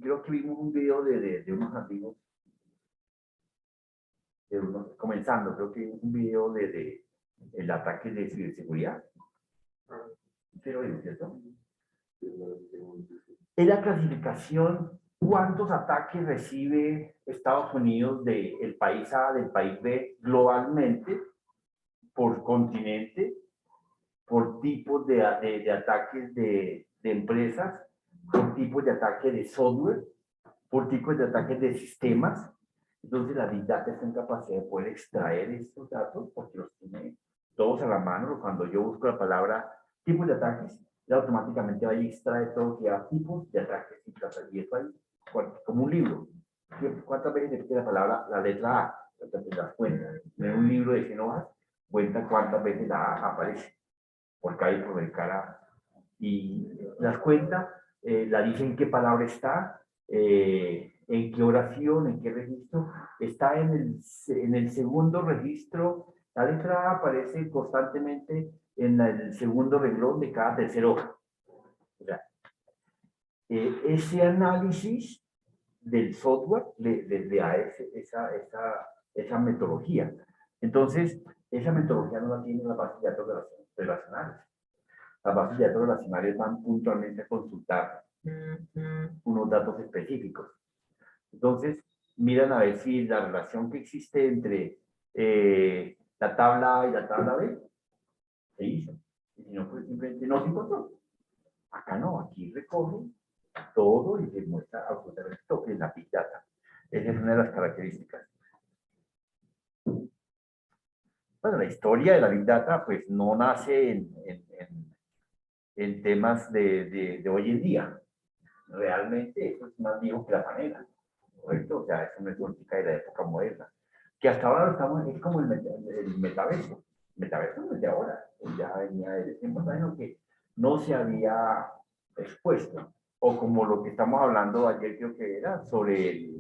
creo que vimos un video de unos amigos, comenzando, creo que vimos un video de el ataque de ciberseguridad. Pero es cierto. Es la clasificación, cuántos ataques recibe Estados Unidos del país A, del país B, globalmente, por continente, por tipos de ataques de empresas, por tipos de ataques de software, por tipos de ataques de sistemas. Entonces la Big Data está en capacidad de poder extraer estos datos porque los tiene todos a la mano. Cuando yo busco la palabra tipos de ataques, ya automáticamente va y extrae todo lo que hay tipos de ataques y eso ahí, como un libro. ¿Cuántas veces repite la palabra, la letra A? Te das cuenta. En un libro de 100 hojas, cuenta cuántas veces la A aparece. Porque hay por el cara. Y las cuentas, la dice en qué palabra está, en qué oración, en qué registro. Está en el segundo registro. La letra A aparece constantemente en el segundo renglón de cada tercer hoja. O sea, ese análisis del software le da esa metodología. Entonces, esa metodología no la tienen las bases de datos relacionales. Las bases de datos relacionales van puntualmente a consultar unos datos específicos. Entonces, miran a ver si la relación que existe entre la tabla A y la tabla B se hizo. Y si no, pues simplemente no se encontró. Acá no, aquí recoge todo y se muestra absolutamente todo en la Big Data. Esa es una de las características. Bueno, la historia de la Big Data pues no nace en temas de hoy en día. Realmente eso es más viejo que la panela. ¿correcto? O sea, eso no es política de la época moderna. Que hasta ahora lo estamos, es como el metaverso. El metaverso no es de ahora, ya venía de tiempos años que no se había expuesto. O como lo que estamos hablando ayer, creo que era sobre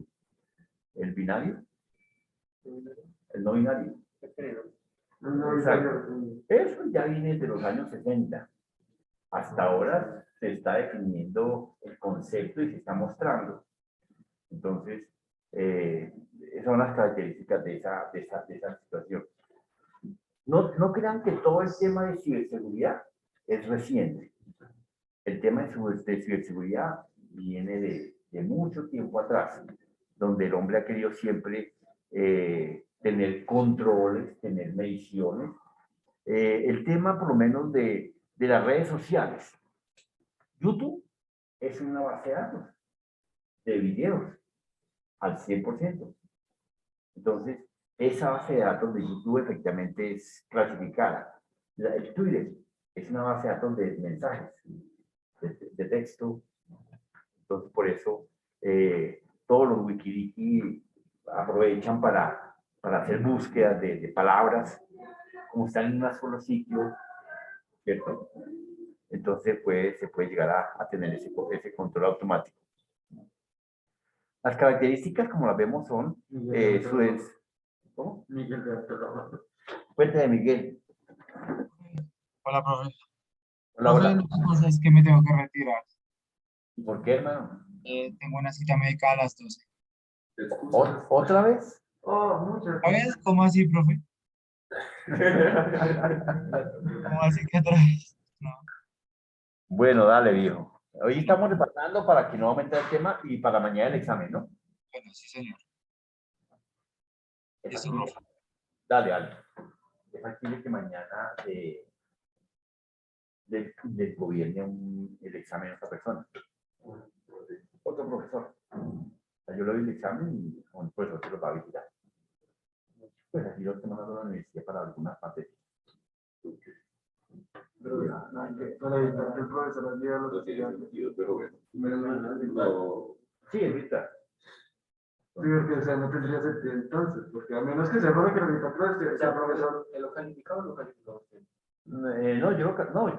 el binario, el no binario. No, Exacto. Eso ya viene de los años 60. Hasta ahora se está definiendo el concepto y se está mostrando. Entonces, esas son las características de esa situación. No crean que todo el tema de ciberseguridad es reciente. El tema de ciberseguridad viene de mucho tiempo atrás, donde el hombre ha querido siempre tener controles, tener mediciones. El tema, por lo menos, de las redes sociales. YouTube es una base de datos de videos al 100%. Entonces, esa base de datos de YouTube efectivamente es clasificada. El Twitter es una base de datos de mensajes, de texto. Entonces, por eso todos los Wikidiki aprovechan para hacer búsquedas de palabras, como están en un solo sitio, ¿cierto? Entonces se puede llegar a tener ese control automático. Las características, como las vemos, son ¿cómo? Miguel de Alcalá. Cuéntame, Miguel. Hola, profe. Hola, Profe, hola. lo que pasa es que me tengo que retirar. ¿Y por qué, hermano? Tengo una cita médica a las 12. ¿Otra vez? Oh, muchas ¿A ver? ¿Cómo así, profe? ¿Cómo así que otra vez? No. Bueno, dale, viejo. Hoy estamos repasando para que no aumente el tema y para mañana el examen, ¿no? Bueno, sí, señor. Es Listo, factible. profe. Dale, dale. Es factible que mañana les gobierne el examen a otra persona. Otro profesor. O sea, yo le doy el examen y un profesor se lo va a visitar. Pues aquí lo tenemos a la universidad para algunas partes. Para evitar que el profesor diga los No tiene estudiantes. sentido, pero bueno. No, Sí, es verdad. sí, porque o sea, no tendría sentido entonces, porque a menos que sea para que lo evita el profesor. ¿Él lo calificado o lo calificado usted? No, yo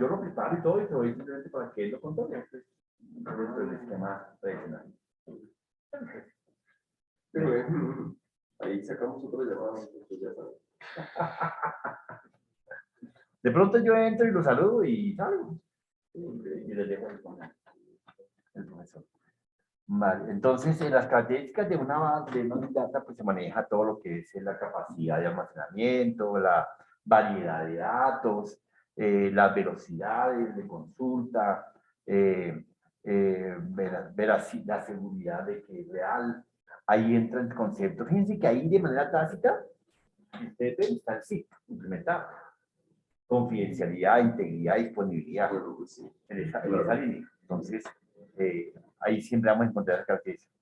lo preparo y todo y te voy simplemente para que él lo controle. Pues, dentro del esquema tradicional. Pero bueno, ahí sacamos otra llamada. Entonces ya sabes. De pronto yo entro y lo saludo y salgo. Y les dejo el profesor. Vale, entonces en las características de una Big Data pues se maneja todo lo que es la capacidad de almacenamiento, la variedad de datos, las velocidades de consulta, la seguridad de que es real. Ahí entra el concepto. Fíjense que ahí de manera tácita, ustedes ven, está el SIC implementado. Confidencialidad, integridad, disponibilidad Bueno, pues sí. en esa línea. Entonces, ahí siempre vamos a encontrar las características.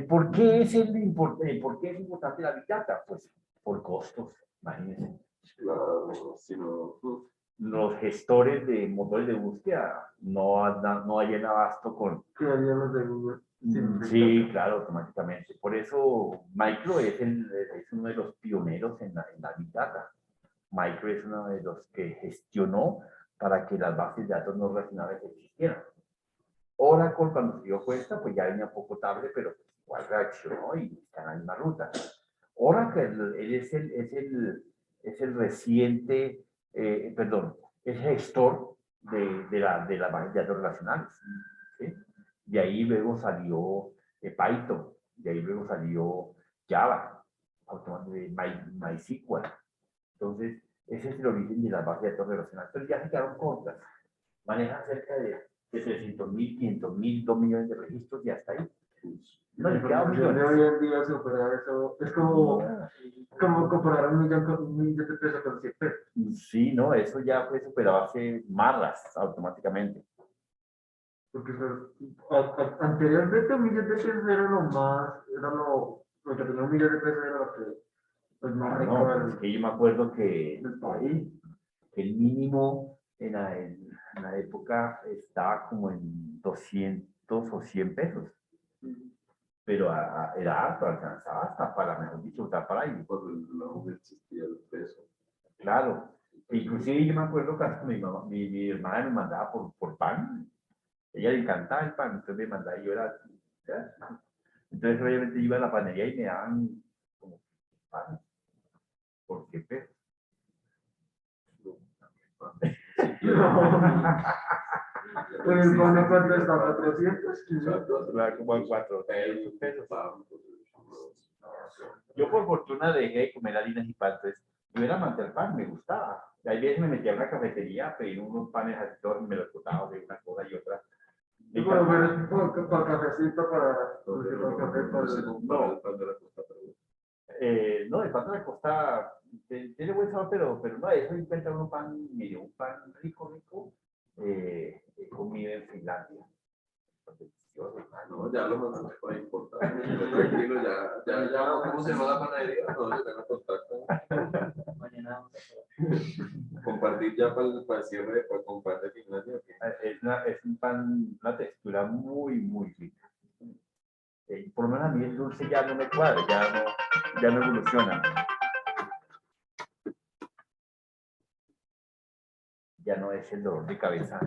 ¿Por qué es importante la Big Data? Pues por costos, imagínense. Claro, si no, Los gestores de motores de búsqueda no hayan abasto con... ¿Qué harían los de Google? Sí, claro, automáticamente. Por eso Micro es uno de los pioneros en la Big Data. Micro es uno de los que gestionó para que las bases de datos no relacionables existieran. Oracle, cuando se dio cuenta, pues ya venía un poco tarde, pero igual reaccionó y está en la misma ruta. Oracle él es el reciente, es gestor de las bases de datos relacionales. ¿Sí? De ahí luego salió Python, de ahí luego salió Java, MySQL. Entonces, ese es el origen de las bases de datos relacionales. Pero ya se quedaron cortas. Manejan cerca de 300.000, 500.000, 2 millones de registros y hasta ahí. No, le quedan De millones. hoy en día superar eso es como comparar un millón de pesos con 100 pesos. Sí, no, eso ya fue superado hace marras automáticamente. Porque anteriormente un millón de pesos era lo más, lo que tenía un millón de pesos era lo que, pues más rico No, era es que yo me acuerdo que el país. el mínimo en la época estaba como en 200 o 100 pesos. pero era harto, alcanzaba hasta para, mejor dicho, hasta para ahí. Por no existía el peso. Claro. Inclusive yo me acuerdo que hasta mi hermana me mandaba por pan. Ella le encantaba el pan, entonces me mandaba y yo era... ¿ya? Entonces obviamente iba a la panadería y me daban como pan. ¿Por qué peso? Pero el bono cuánto está, 400, Como en 4 pesos. Yo por fortuna dejé de comer harinas y pan, entonces yo era amante del pan, me gustaba. Hay veces me metía a una cafetería a pedir unos panes así todos y me los botaba de una cosa y otra. Me Bueno, encantaba. pero para cafecito, para café, para No, el pan de la costa tiene buen sabor, pero no, eso encuentra uno pan, mire, un pan rico, comido en Finlandia. Delicioso. No, ya lo mandamos para importar. Tranquilo, ya, ¿cómo se llama la panadería? No, yo tengo contacto. Mañana vamos a Compartir ya para el cierre, para compartir Finlandia. Es un pan, una textura muy rica. Por lo menos a mí el dulce ya no me cuadra, ya no evoluciona. Ya no es el dolor de cabeza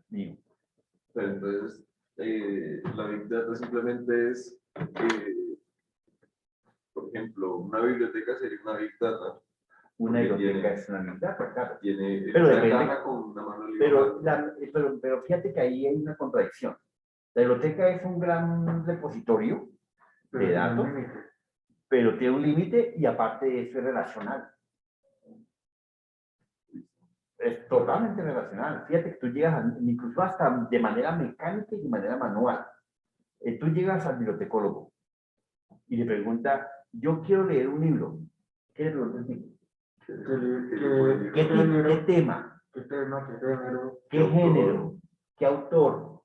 mío. Pero entonces, la Big Data simplemente es, por ejemplo, una biblioteca sería una Big Data. Una Porque biblioteca es una biblioteca, pues, claro. Tiene Pero una depende. caja con una mano libre. Pero fíjate que ahí hay una contradicción. La biblioteca es un gran repositorio de datos, pero tiene un límite y aparte de eso es relacional. Es totalmente relacional. Fíjate que tú llegas, incluso hasta de manera mecánica y de manera manual. Tú llegas al bibliotecólogo y le preguntas, yo quiero leer un libro. ¿Qué le preguntas? ¿Qué tema? ¿Qué tema? ¿Qué género? ¿Qué género? ¿Qué autor?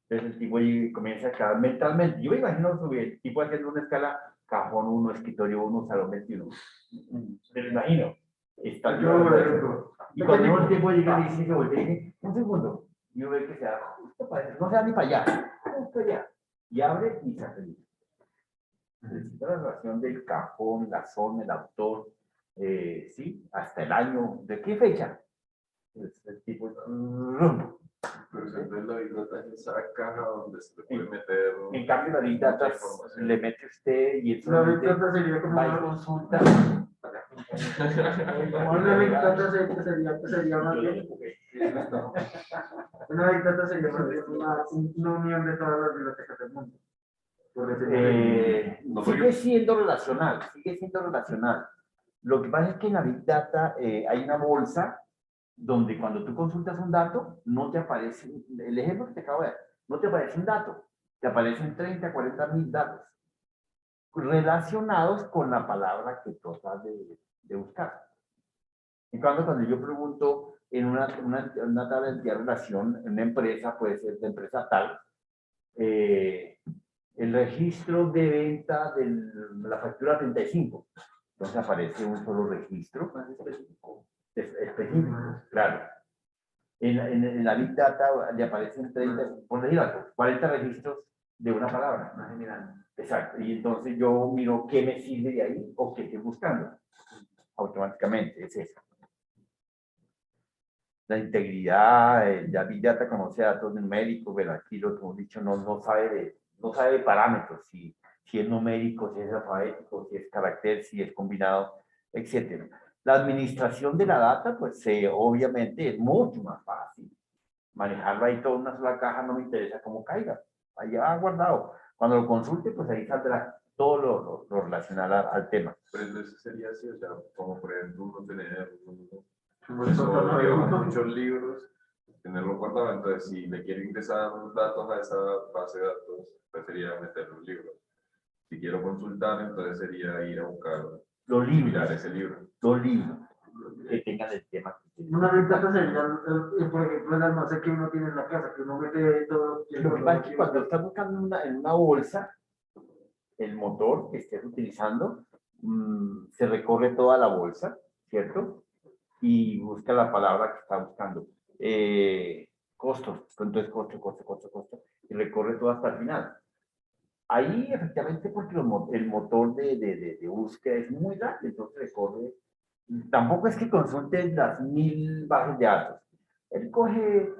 Entonces el tipo comienza a quedar mentalmente. Yo me imagino el tipo haciendo una escala cajón 1, escritorio 1, salón 21. Me lo imagino. Está y cuando uno el tiempo llega y dice, un segundo, y uno ve que se da justo para eso, no se da ni para allá, justo allá. Y abre y se hace. Necesita la relación del cajón, la zona, el autor, sí, hasta el año, ¿de qué fecha? El tipo, Pero entonces la Big Data es esa caja donde se le puede meter. en cambio la Big Data le mete usted y eso La Big Data sería como va y una... consulta. Una Big Data sería más bien... Una Big Data sería más bien una unión de todas las bibliotecas del mundo. Sigue siendo relacional. Lo que pasa es que en la Big Data hay una bolsa donde cuando tú consultas un dato, no te aparece, el ejemplo que te acabo de dar, no te aparece un dato, te aparecen 30, 40 mil datos relacionados con la palabra que tú acabas de buscar. En cambio, cuando yo pregunto en una tabla de relación, en una empresa, puede ser de empresa tal, el registro de venta de la factura 35. Entonces aparece un solo registro específico, claro. En la Big Data le aparecen 30, por decir algo, 40 registros de una palabra. Exacto. Y entonces yo miro qué me sirve de ahí o qué estoy buscando. Automáticamente, es eso. La integridad, la Big Data conoce datos numéricos, pero aquí lo que hemos dicho no sabe de parámetros, si es numérico, si es alfabético, si es carácter, si es combinado, etc. La administración de la data, pues obviamente es mucho más fácil. Manejarla ahí toda una sola caja no me interesa cómo caiga. Ahí va guardado. Cuando lo consulte, pues ahí saldrá todo lo relacionado al tema. Pero entonces sería así, o sea, como por ejemplo uno tener muchos libros, tenerlo guardado, entonces si le quiero ingresar datos a esa base de datos, pues sería meter los libros. Si quiero consultar, entonces sería ir a buscar los libros, ese libro. Los libros que tengan el tema. Una Big Data sería, por ejemplo, el almacén que uno tiene en la casa, que uno mete todo. Lo que pasa es que cuando estás buscando en una bolsa, el motor que estés utilizando, se recorre toda la bolsa, ¿cierto? Y busca la palabra que está buscando. Costos, entonces costo, y recorre todo hasta el final. Ahí, efectivamente, porque el motor de búsqueda es muy grande, entonces recorre. Tampoco es que consulte las 1000 bases de datos. Él coge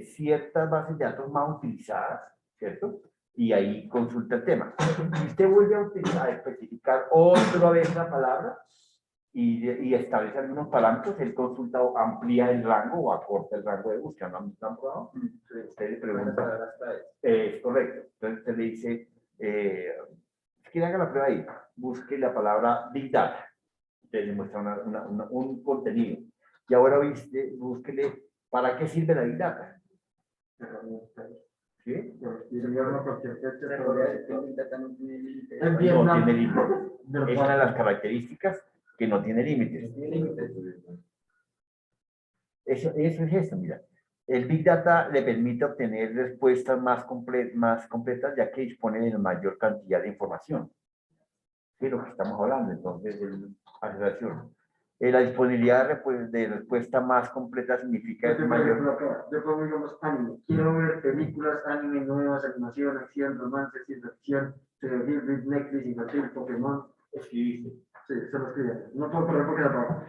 ciertas bases de datos más utilizadas, ¿cierto? Y ahí consulta el tema. Si usted vuelve a utilizar, a especificar otra vez la palabra y establece algunos parámetros, él consulta o amplía el rango o acorta el rango de búsqueda. ¿No han probado? Usted le pregunta. Es correcto. Entonces usted le dice, que haga la prueba ahí. Busque la palabra Big Data. Usted le muestra un contenido. Y ahora búsquele para qué sirve la Big Data. ¿Sí? No tiene límites. Es una de las características que no tiene límites. Eso es eso, mira. El Big Data le permite obtener respuestas más completas, ya que dispone de mayor cantidad de información. De lo que estamos hablando, entonces, de aceleración. La disponibilidad de respuesta más completa significa Yo mayor. pongo, digamos, anime. Quiero ver películas, anime, nuevas, animación, acción, romance, ciencia ficción, television, Netflix, infantil, Pokémon. Escribiste. Sí, se lo escribí. No puedo perder porque la pago.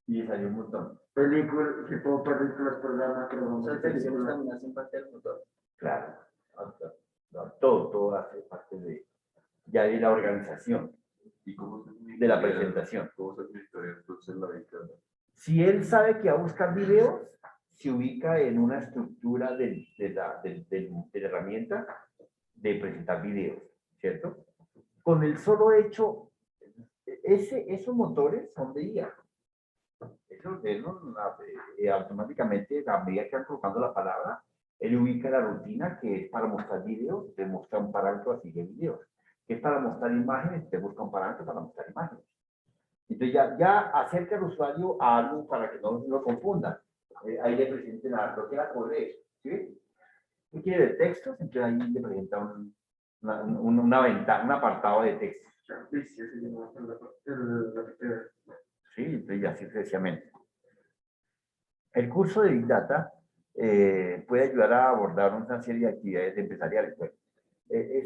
Y salió un montón. Películas, que puedo perder los programas, pero vamos a películas. Claro. Todo hace parte ya de la organización, ¿Y cómo se de la presentación. ¿Cómo se administraría entonces la Big Data? Si él sabe que va a buscar videos, se ubica en una estructura de la herramienta de presentar videos, ¿cierto? Con el solo hecho, esos motores son de IA. Automáticamente, a medida que van colocando la palabra, él ubica la rutina que es para mostrar videos, te muestra un parámetro así de videos. Que es para mostrar imágenes, te busca un parámetro para mostrar imágenes. Entonces ya acerca al usuario a algo para que no lo confunda. Ahí le presenten lo que era poder, ¿sí? ¿Qué quiere de textos? Entonces ahí le presenta una ventana, un apartado de texto. Sí, entonces ya así sucesivamente. El curso de Big Data puede ayudar a abordar una serie de actividades empresariales. Pues.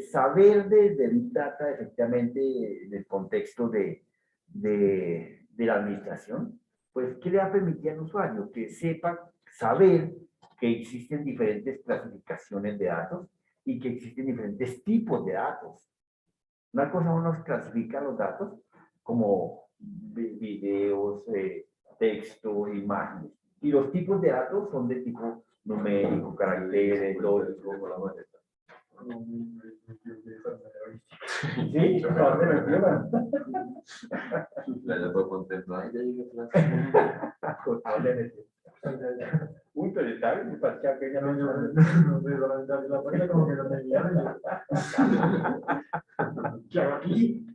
Saber de Big Data, efectivamente, en el contexto de la administración, pues, ¿qué le va a permitir al usuario? Que sepa, saber que existen diferentes clasificaciones de datos y que existen diferentes tipos de datos. Una cosa, uno clasifica los datos como videos, texto, imágenes. Y los tipos de datos son de tipo numérico, caracteres, lógico, sí, Ya fue contemplar. Uy, pero está bien, me parecía que ya no como que no me guiaron. ¿Qué hago aquí?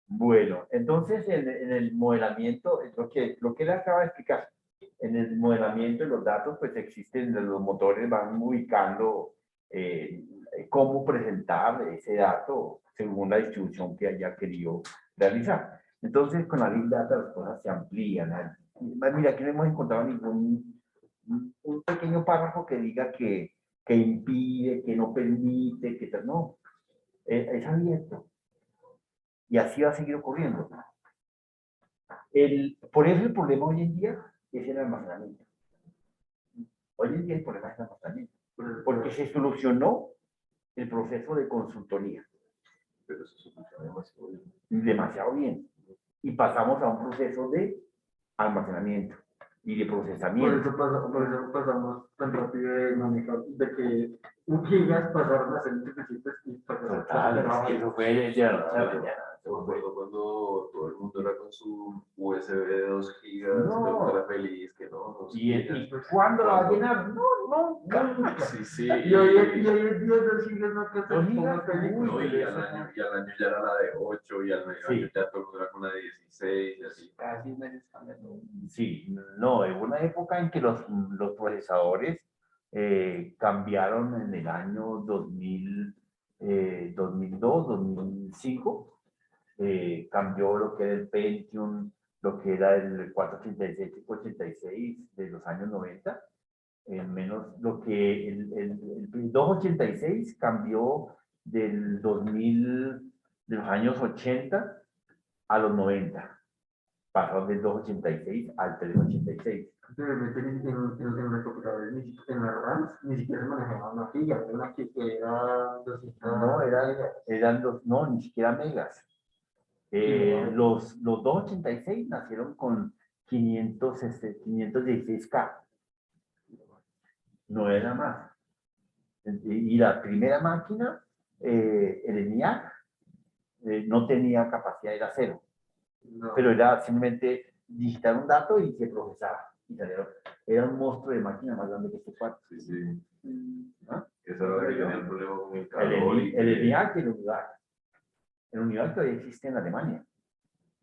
Bueno, entonces en el modelamiento, lo que él acaba de explicar, en el modelamiento de los datos, pues existen, los motores van ubicando cómo presentar ese dato según la distribución que haya querido realizar. Entonces, con la Big Data las cosas se amplían. Mira, aquí no hemos encontrado ningún un pequeño párrafo que diga que impide, que no permite, que no, es abierto. Y así va a seguir ocurriendo. Por eso el problema hoy en día es el almacenamiento. Hoy en día el problema es el almacenamiento. Porque se solucionó el proceso de consultoría. Pero eso se funciona demasiado bien. Demasiado bien. Y pasamos a un proceso de almacenamiento y de procesamiento. Por eso pasamos tan rápido de manejar, de que 1 gigas pasaron a ser suficientes y pasaron Total, eso fue de la noche a la mañana. Yo me acuerdo cuando todo el mundo era con su USB de 2 gigas, No. todo el mundo era feliz, que no. ¿Y cuándo la va a llenar? No, nunca. Sí, sí. Y hoy en día 2 gigas no alcanza. 2 gigas, No, uy, y al año ya era la de 8, y al medio año Sí. ya todo el mundo era con la de 16, y así. Casi medio escándalo. Sí, no, en una época en que los procesadores cambiaron en el año 2002, 2005, cambió lo que era el Pentium, lo que era el 486, 586 de los años 90, menos lo que el 286 cambió del 2000, de los años 80 a los 90. Pasó del 286 al 386. Realmente en los computadores, en las RAMs, ni siquiera se manejaba una giga, era una que era 200 No, megas. no, ni siquiera megas. Los 286 nacieron con 516K. No era más. Y la primera máquina, el ENIAC, no tenía capacidad, era cero. No. Pero era simplemente digitar un dato y se procesaba. Era un monstruo de máquina más grande que este cuarto. Sí, sí. ¿Ah? Eso era lo que tenía el problema con el El calor y ENIAC y el UNIVAC. El UNIVAC todavía existe en Alemania.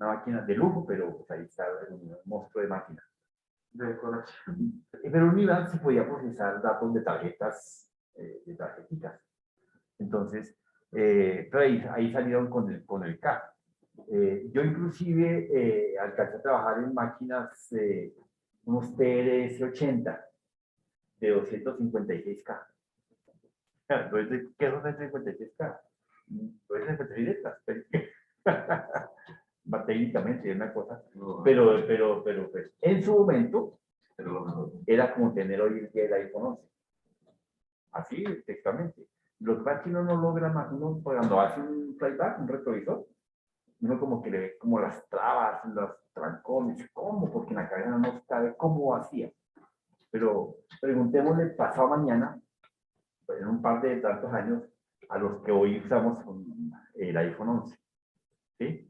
Una máquina de lujo, pero pues, ahí está un monstruo de máquina. De corazón. Pero en UNIVAC se podía procesar datos de tarjetas, de tarjetitas. Entonces, pero ahí salieron con el K. Yo inclusive alcancé a trabajar en máquinas, unos TRS-80 de 256K. Entonces, ¿qué es 256K? 256 letras. Técnicamente es una cosa. no, Pero pues, en su momento era lo mejor. era como tener hoy en día el iPhone 11. Así, textualmente. Lo que pasa es que uno no logra más, uno cuando hace un playback, un retrovisor, uno como que le ve como las trabas, los trancones, ¿cómo? Porque en la cabeza no sabe cómo hacía. Pero preguntémosle pasado mañana, pues, en un par de tantos años, a los que hoy usamos el iPhone 11. ¿Sí?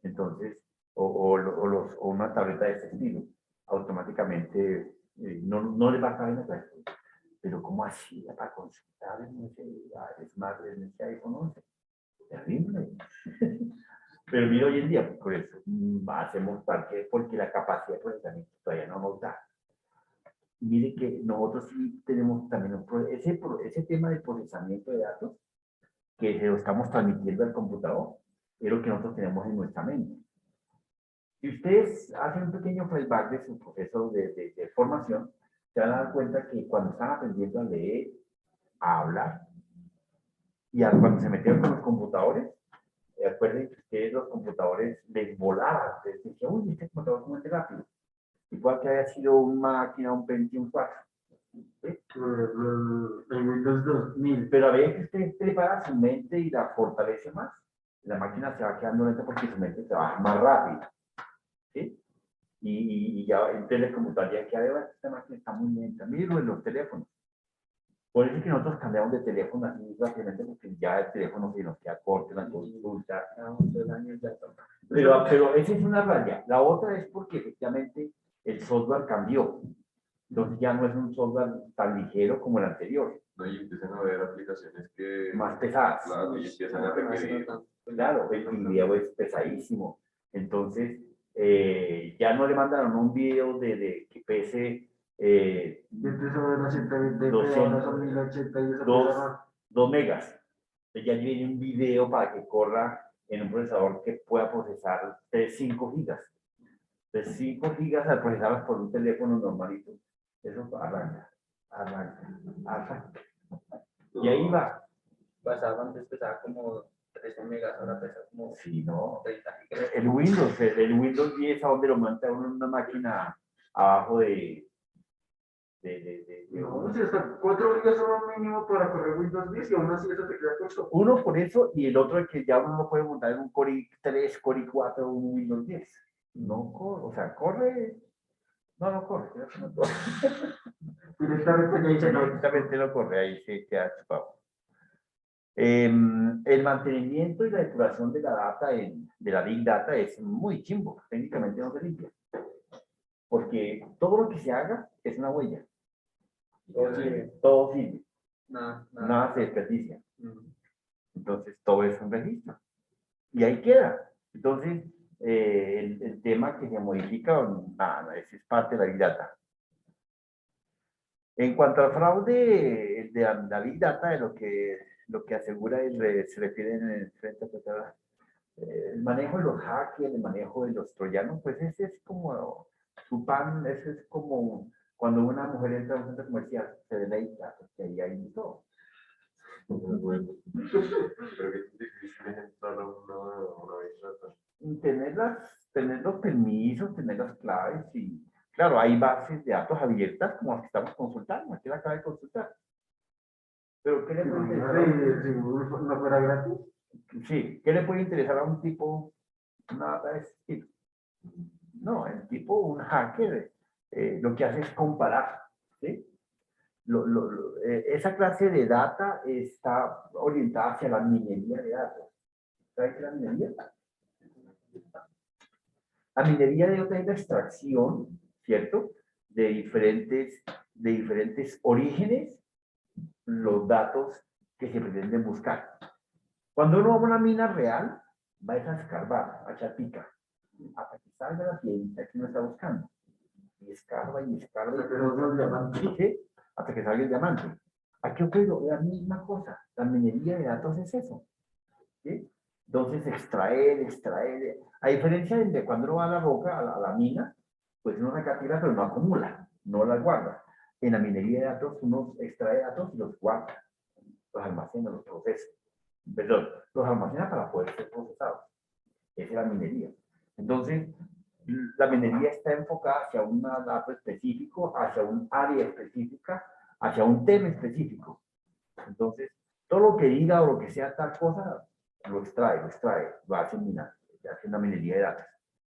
Entonces, o una tableta de ese estilo, automáticamente no le va a caber en la cabeza. Pero ¿cómo hacía para consultar en ese iPhone 11? Terrible. Pero mira hoy en día, por eso hacemos parte, porque la capacidad de procesamiento todavía no nos da. Mire que nosotros sí tenemos también ese tema de procesamiento de datos, que se lo estamos transmitiendo al computador, es lo que nosotros tenemos en nuestra mente. Si ustedes hacen un pequeño flashback de su proceso de formación, se van a dar cuenta que cuando están aprendiendo a leer, a hablar, y cuando se metieron con los computadores, acuérdense que ustedes los computadores les volaban, les decían, uy, este computador es muy rápido. Igual que haya sido una máquina, un Pentium 4. ¿Sí? El Windows 2000. Pero a veces que usted prepara su mente y la fortalece más, la máquina se va quedando lenta porque su mente trabaja más rápido. ¿Sí? Y ya entonces el computador ya queda, esta máquina está muy lenta. Miren los teléfonos. Por eso es que nosotros cambiamos de teléfono así rápidamente, porque ya el teléfono se nos queda corto, la consulta. Pero esa es una raya. La otra es porque efectivamente el software cambió. Entonces ya no es un software tan ligero como el anterior. No, y empiezan a ver aplicaciones que, Más pesadas. claro, y empiezan a requerir. Claro, el video es pesadísimo. Entonces, ya no le mandaron un video de que pese Y entonces ahora 120p, 200, ahora son 1080 y eso pesa 2 megas. Entonces ya viene un video para que corra en un procesador que pueda procesar 5 gigas. De 5 gigas al procesarlas por un teléfono normalito. Eso arranca. Y ahí va. Pasaba antes, pesaba como 13 megas, ahora pesa como Sí, no. 30 gigas. El Windows 10, ¿a dónde lo monta uno en una máquina abajo de No, si hasta 4 gigas son lo mínimo para correr Windows 10 y aún así eso te queda corto. uno por eso y el otro es que ya uno lo puede montar en un Core i3, Core i4 o un Windows 10. No corre, o sea, corre. No corre. No corre. Directamente ya dice no. Directamente no corre, ahí se queda chupado. El mantenimiento y la depuración de la data, de la Big Data, es muy chimbo. Técnicamente no se limpia. Porque todo lo que se haga es una huella. Todo sirve. Nada se desperdicia. Entonces, todo es un registro. Y ahí queda. Entonces, el tema que se modifica, nada, ese es parte de la Big Data. En cuanto al fraude de la Big Data, de lo que asegura se refiere en el frente a el manejo de los hackers, el manejo de los troyanos, pues ese es como su pan, ese es como Cuando una mujer entra a un centro comercial, se deleita, porque ahí hay todo. Muy bueno. Pero que es difícil entrar a una bachata. Tener los permisos, tener las claves y, claro, hay bases de datos abiertas como las que estamos consultando, aquí la acaba de consultar. Pero, ¿qué le puede interesar? Si no fuera gratis. Sí, ¿qué le puede interesar a un tipo una data de ese tipo? No, el tipo, un hacker, lo que hace es comparar, ¿sí? Esa clase de data está orientada hacia la minería de datos. ¿Sabes qué es la minería? La minería de datos es la extracción, ¿cierto? De diferentes orígenes, los datos que se pretenden buscar. Cuando uno va a una mina real, va a escarbar, a echar pica, hasta que salga la piedrita que uno está buscando. Y escarba y escarba y ¿sí? Hasta que salga el diamante. Aquí ocurre la misma cosa. La minería de datos es eso. ¿Sí? Entonces, extraer. A diferencia de cuando uno va a la roca, a la mina, pues uno saca tierra, pero no acumula, no la guarda. En la minería de datos, uno extrae datos y los guarda, los almacena, los procesa. Perdón, los almacena para poder ser procesados. Esa es la minería. Entonces, la minería está enfocada hacia un dato específico, hacia un área específica, hacia un tema específico. Entonces, todo lo que diga o lo que sea tal cosa, lo extrae, lo hace una minería de datos.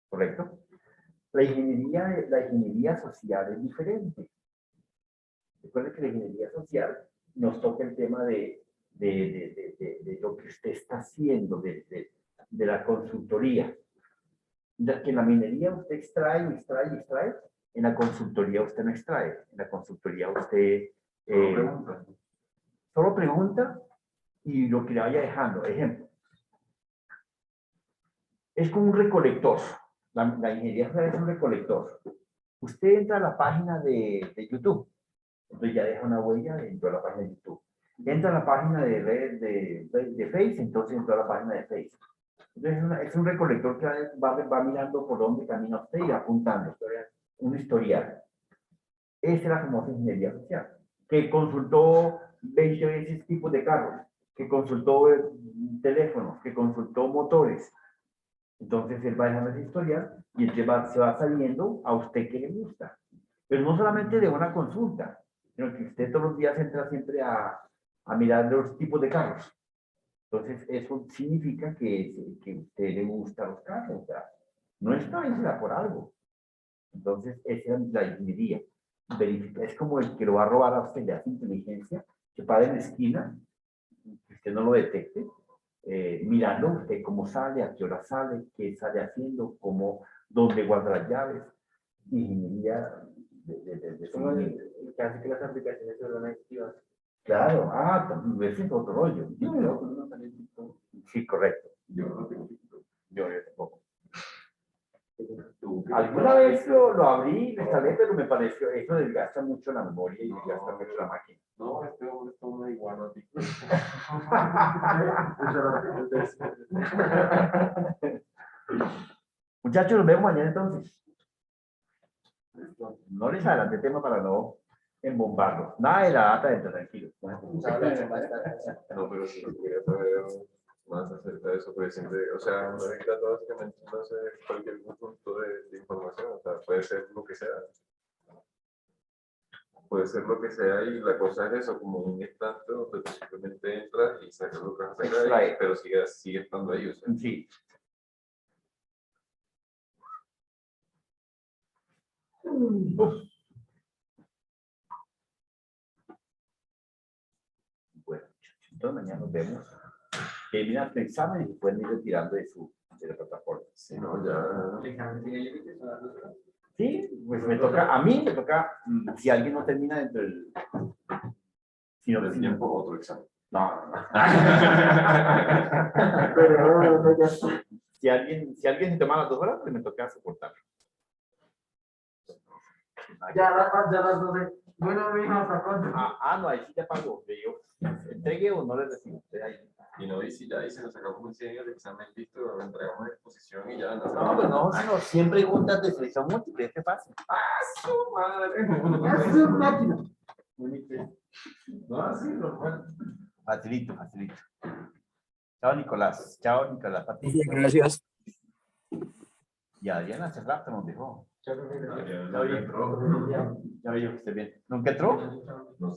¿Correcto? La ingeniería social es diferente. Recuerden que la ingeniería social nos toca el tema de lo que usted está haciendo, de la consultoría. Ya que en la minería usted extrae, en la consultoría usted no extrae, en la consultoría usted solo pregunta y lo que le vaya dejando. Ejemplo, es como un recolector. La ingeniería social es un recolector. Usted entra a la página de YouTube, entonces ya deja una huella dentro de la página de YouTube. Entra a la página de red de Face, entonces entra a la página de Face. Entonces es un recolector que va mirando por dónde camina usted y va apuntando. Un historial. Esa es la famosa ingeniería social. Que consultó 20 veces tipos de carros, que consultó teléfonos, que consultó motores. Entonces él va dejando ese historial y entonces se va sabiendo a usted qué le gusta. Pero no solamente de una consulta, sino que usted todos los días entra siempre a mirar los tipos de carros. Entonces, eso significa que a usted le gustan los carros, o sea, no está ahí por algo. Entonces, esa es la ingeniería. Es como el que lo va a robar a usted, le hace inteligencia, que para en la esquina, que usted no lo detecte, mirando usted cómo sale, a qué hora sale, qué sale haciendo, dónde guarda las llaves. Ingeniería de Como el que hace que las aplicaciones se vuelvan activas. Claro, ese es otro rollo. Sí, correcto. Yo no tengo TikTok. Yo tampoco. ¿Tú qué? Alguna vez lo abrí, lo instalé, pero me pareció, eso desgasta mucho la memoria y desgasta mucho la máquina. No, este hombre está una iguana TikTok. Muchachos, nos vemos mañana entonces. No les adelante tema para no embombarlos. Nada de la data dentro, tranquilo. No, pero sí quería saber más acerca de eso, porque siempre, o sea, una Big Data básicamente no sé cualquier conjunto de información, o sea, puede ser lo que sea. Puede ser lo que sea y la cosa es eso, como un instante donde tú simplemente entras y sacas lo que vas a sacar, Extrae. pero sigue estando ahí, o sea. Sí. Bueno, entonces mañana nos vemos. Terminan su examen y pueden ir retirando de la plataforma. Sí, no, ya. El examen tiene límites, son las 2 horas. Sí, pues a mí me toca, si alguien no termina dentro del... Si no, El tiempo, otro examen. no. Pero Si alguien se toma las 2 horas, pues me toca soportarlo. ya las 12. Bueno, mija, ¿hasta cuándo? No, ahí sí te pago. Le digo, entregue o no le recibo. Usted ahí. Y no, y si ya y se nos sacamos un 100 el examen listo, lo entregamos en exposición y ya. No, pero no, sino siempre juntas de selección múltiple, este fácil. ¡Su madre! Es su máquina. No, así, normal. Facilito, facilito. Chao, Nicolás. Chao, Nicolás. a ti. Gracias. Y Adriana hace rato nos dejó. Ya Ya vi que esté bien. ¿Nunca entró?